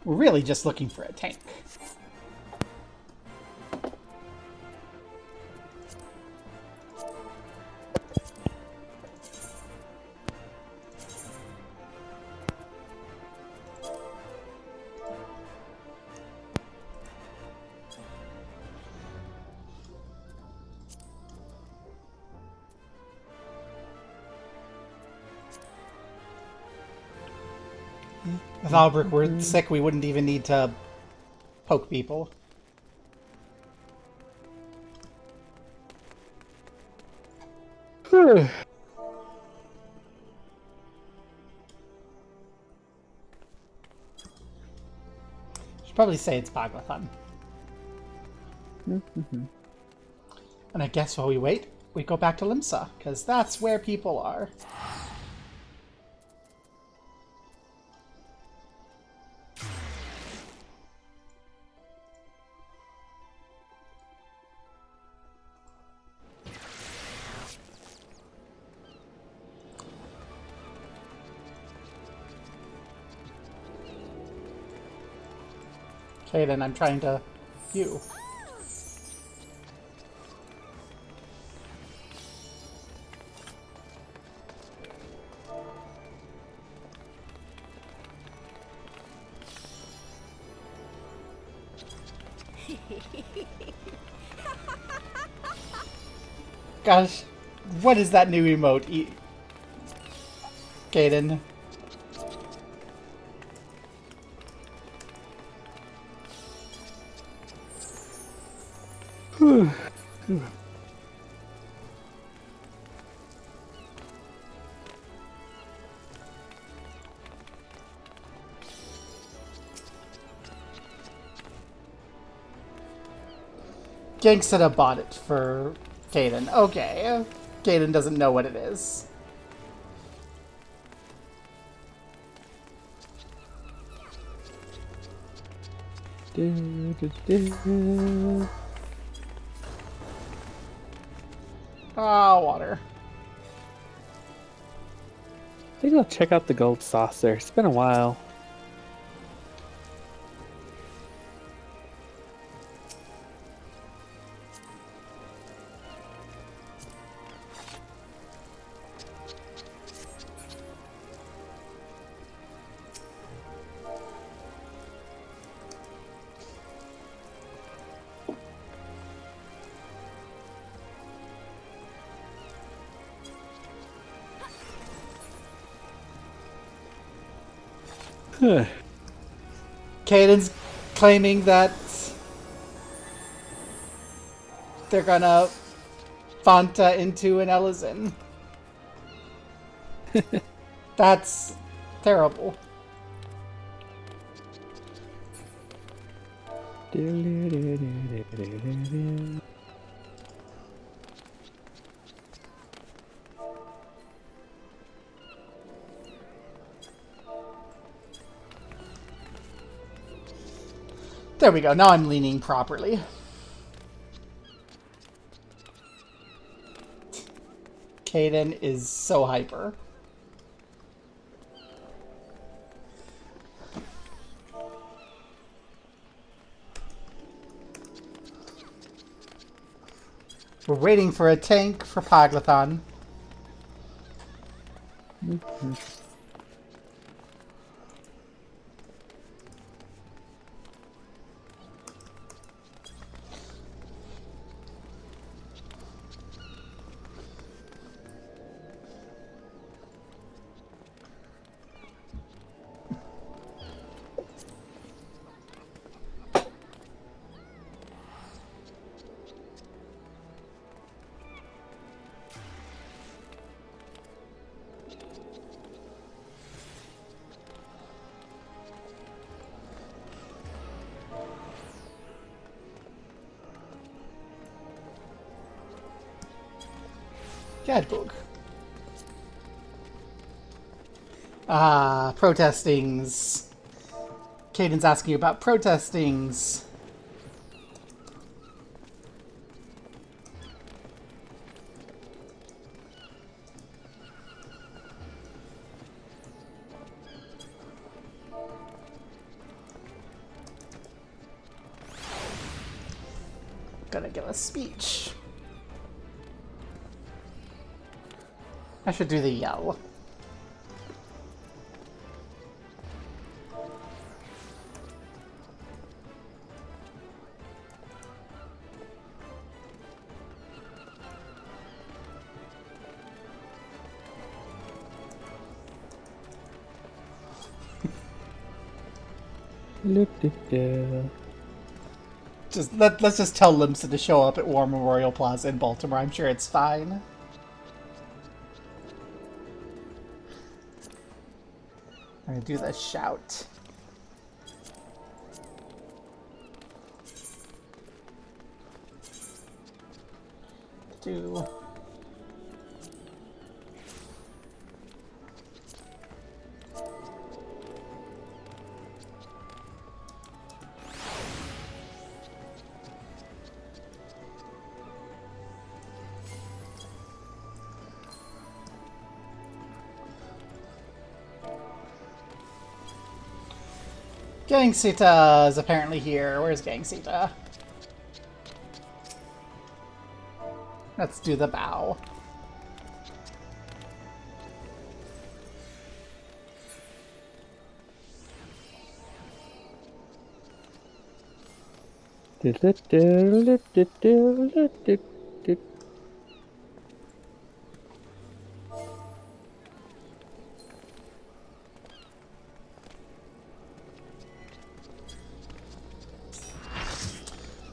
We're really just looking for a tank. If Albrecht were sick, we wouldn't even need to poke people. Should probably say it's Paglth'an. And I guess while we wait, we go back to Limsa, because that's where people are. Okay, then I'm trying to... you. Gosh, what is that new emote, Gaiden? Gangsta bought it for Gaiden. Okay, Gaiden doesn't know what it is. Ah, water. Maybe I'll check out the gold saucer. It's been a while. Caiden's claiming that they're gonna Fanta into an Ellison. That's terrible. There we go. Now I'm leaning properly. Caden is so hyper. We're waiting for a tank for Paglth'an. Gadbook. Ah, protestings. Caden's asking you about protestings. Gonna give a speech. I should do the yell. Let's just tell Limsa to show up at War Memorial Plaza in Baltimore. I'm sure it's fine. I'm gonna do the shout. Do. Gangsita is apparently here. Where's Gangsita? Let's do the bow.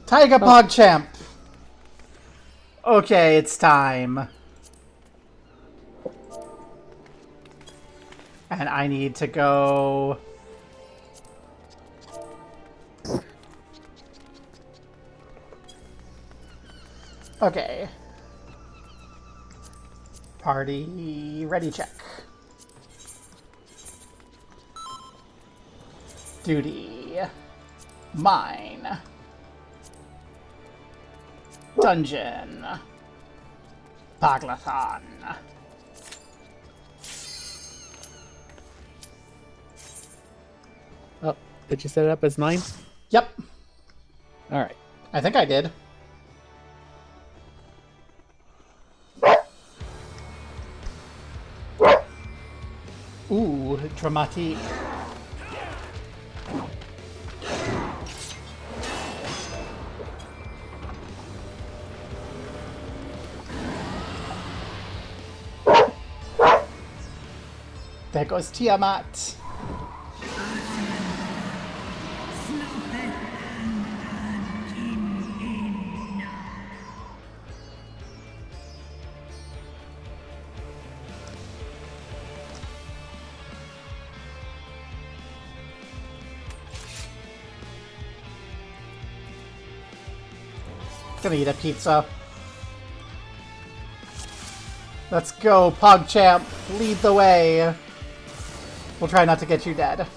Tiger PogChamp! Okay, it's time. And I need to go... Okay. Party ready check. Duty. Mine. Dungeon. Paglth'an. Oh, did you set it up as mine? Yep. Alright. I think I did. Ooh, dramatique. There goes Tiamat. Gonna eat a pizza. Let's go, PogChamp. Lead the way. We'll try not to get you dead.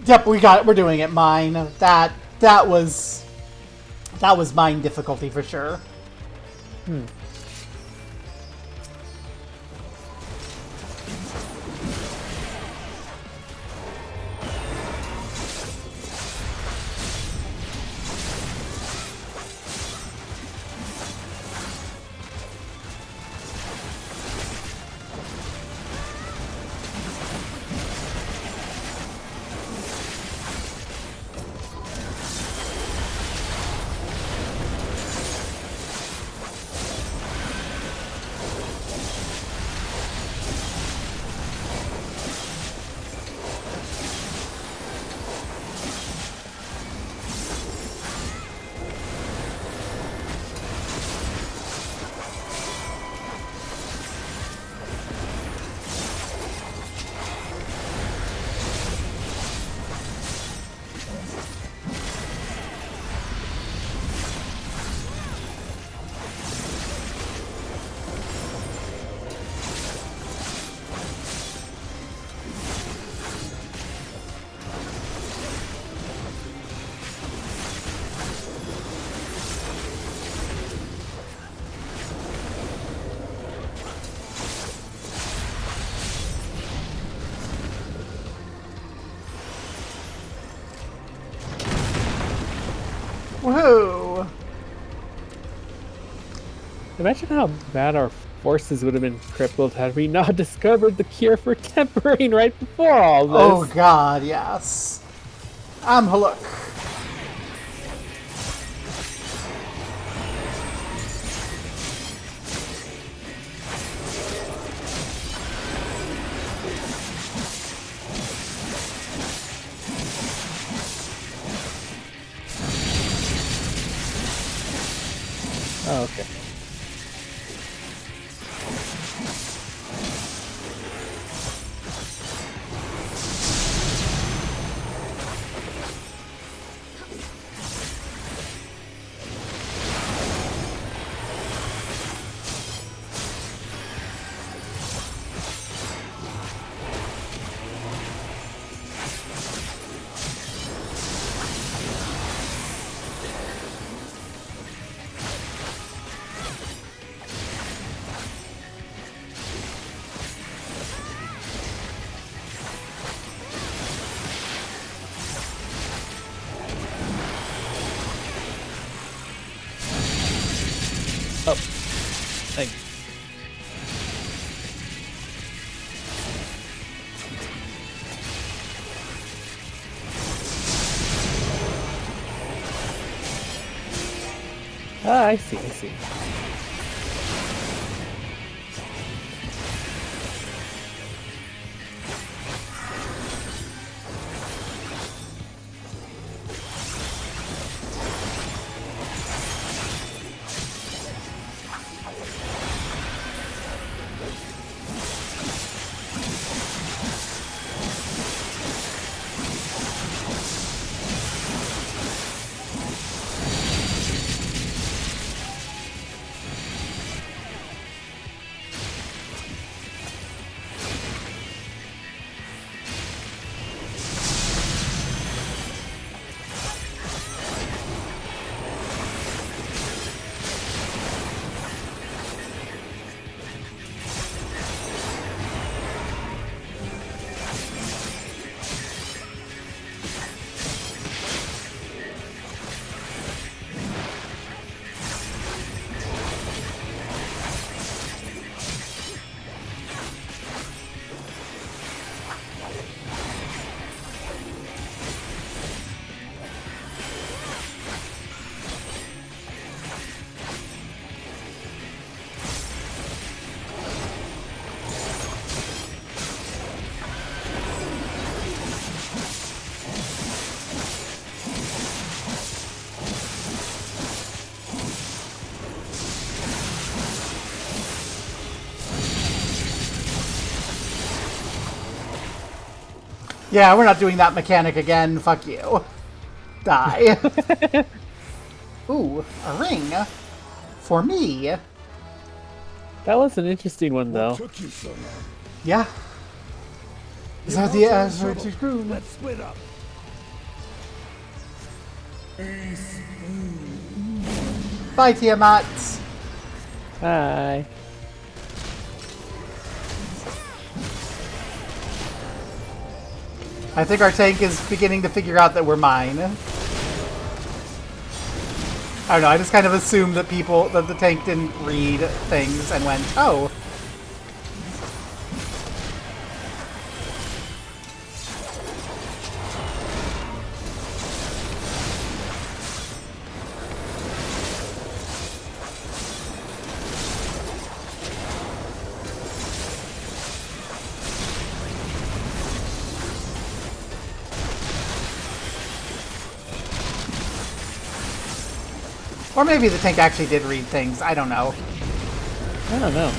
Yep, we're doing it. Mine. That was mine difficulty for sure. Whoa! Imagine how bad our forces would have been crippled had we not discovered the cure for tempering right before all this. Oh god, yes. Haluk. Oh, okay. Oh, thanks. Ah, I see, I see. Yeah, we're not doing that mechanic again. Fuck you. Die. Ooh, a ring. For me. That was an interesting one, though. Took you so long? Yeah. Is that the answer to Groom? Let's split up. Bye, Tiamat. Bye. I think our tank is beginning to figure out that we're mine. I don't know, I just kind of assumed that the tank didn't read things and went, oh. Or maybe the tank actually did read things. I don't know. I don't know.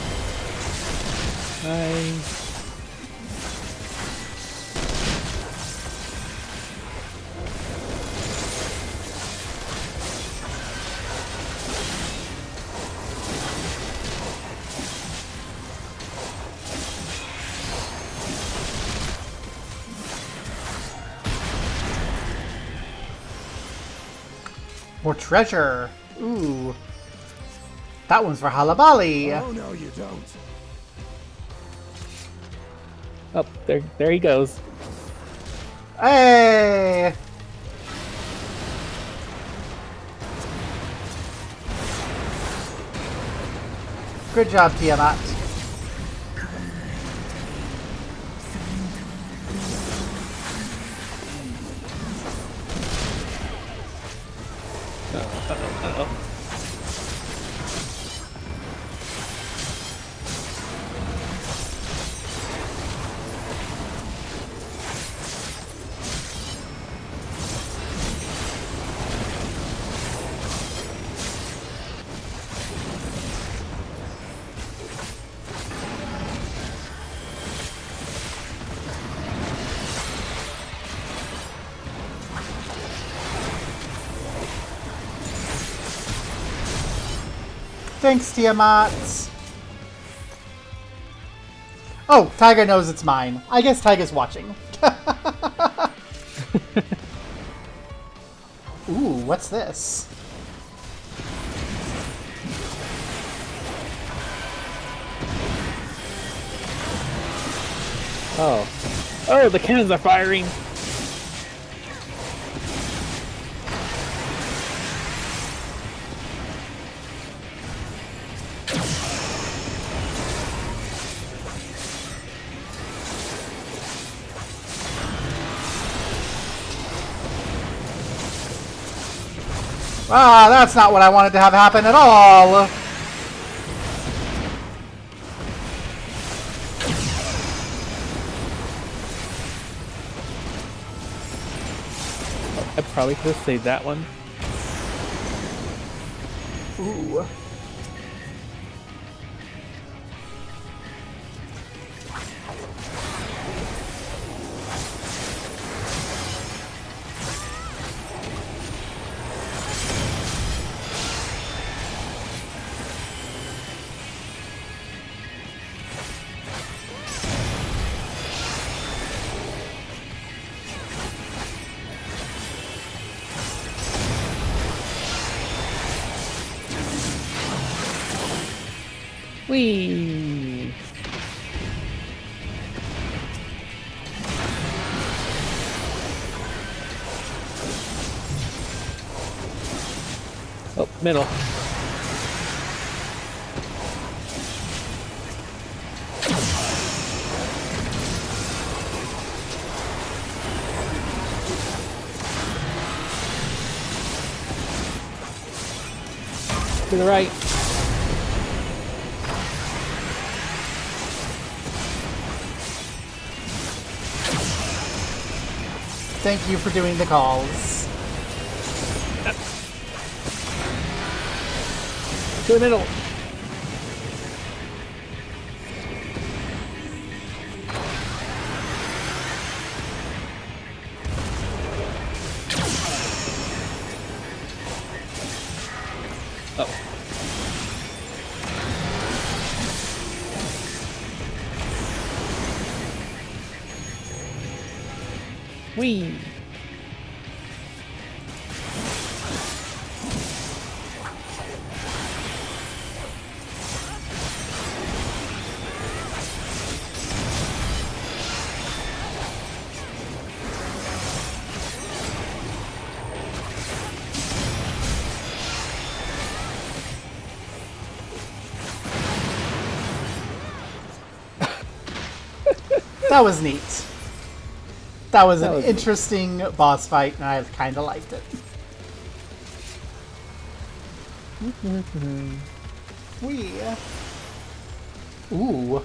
More treasure. Ooh. That one's for Halabali. Oh, no, you don't. Oh, there he goes. Hey! Good job, Tiamat. Thanks, Tiamat. Oh, Taiga knows it's mine. I guess Taiga's watching. Ooh, what's this? Oh. Oh, the cannons are firing! Ah, that's not what I wanted to have happen at all! I probably could have saved that one. Ooh. Whee! Oh, middle. To the right. Thank you for doing the calls. To the middle. Oh. Whee! That was neat. That was an interesting boss fight, and I kind of liked it. Ooh.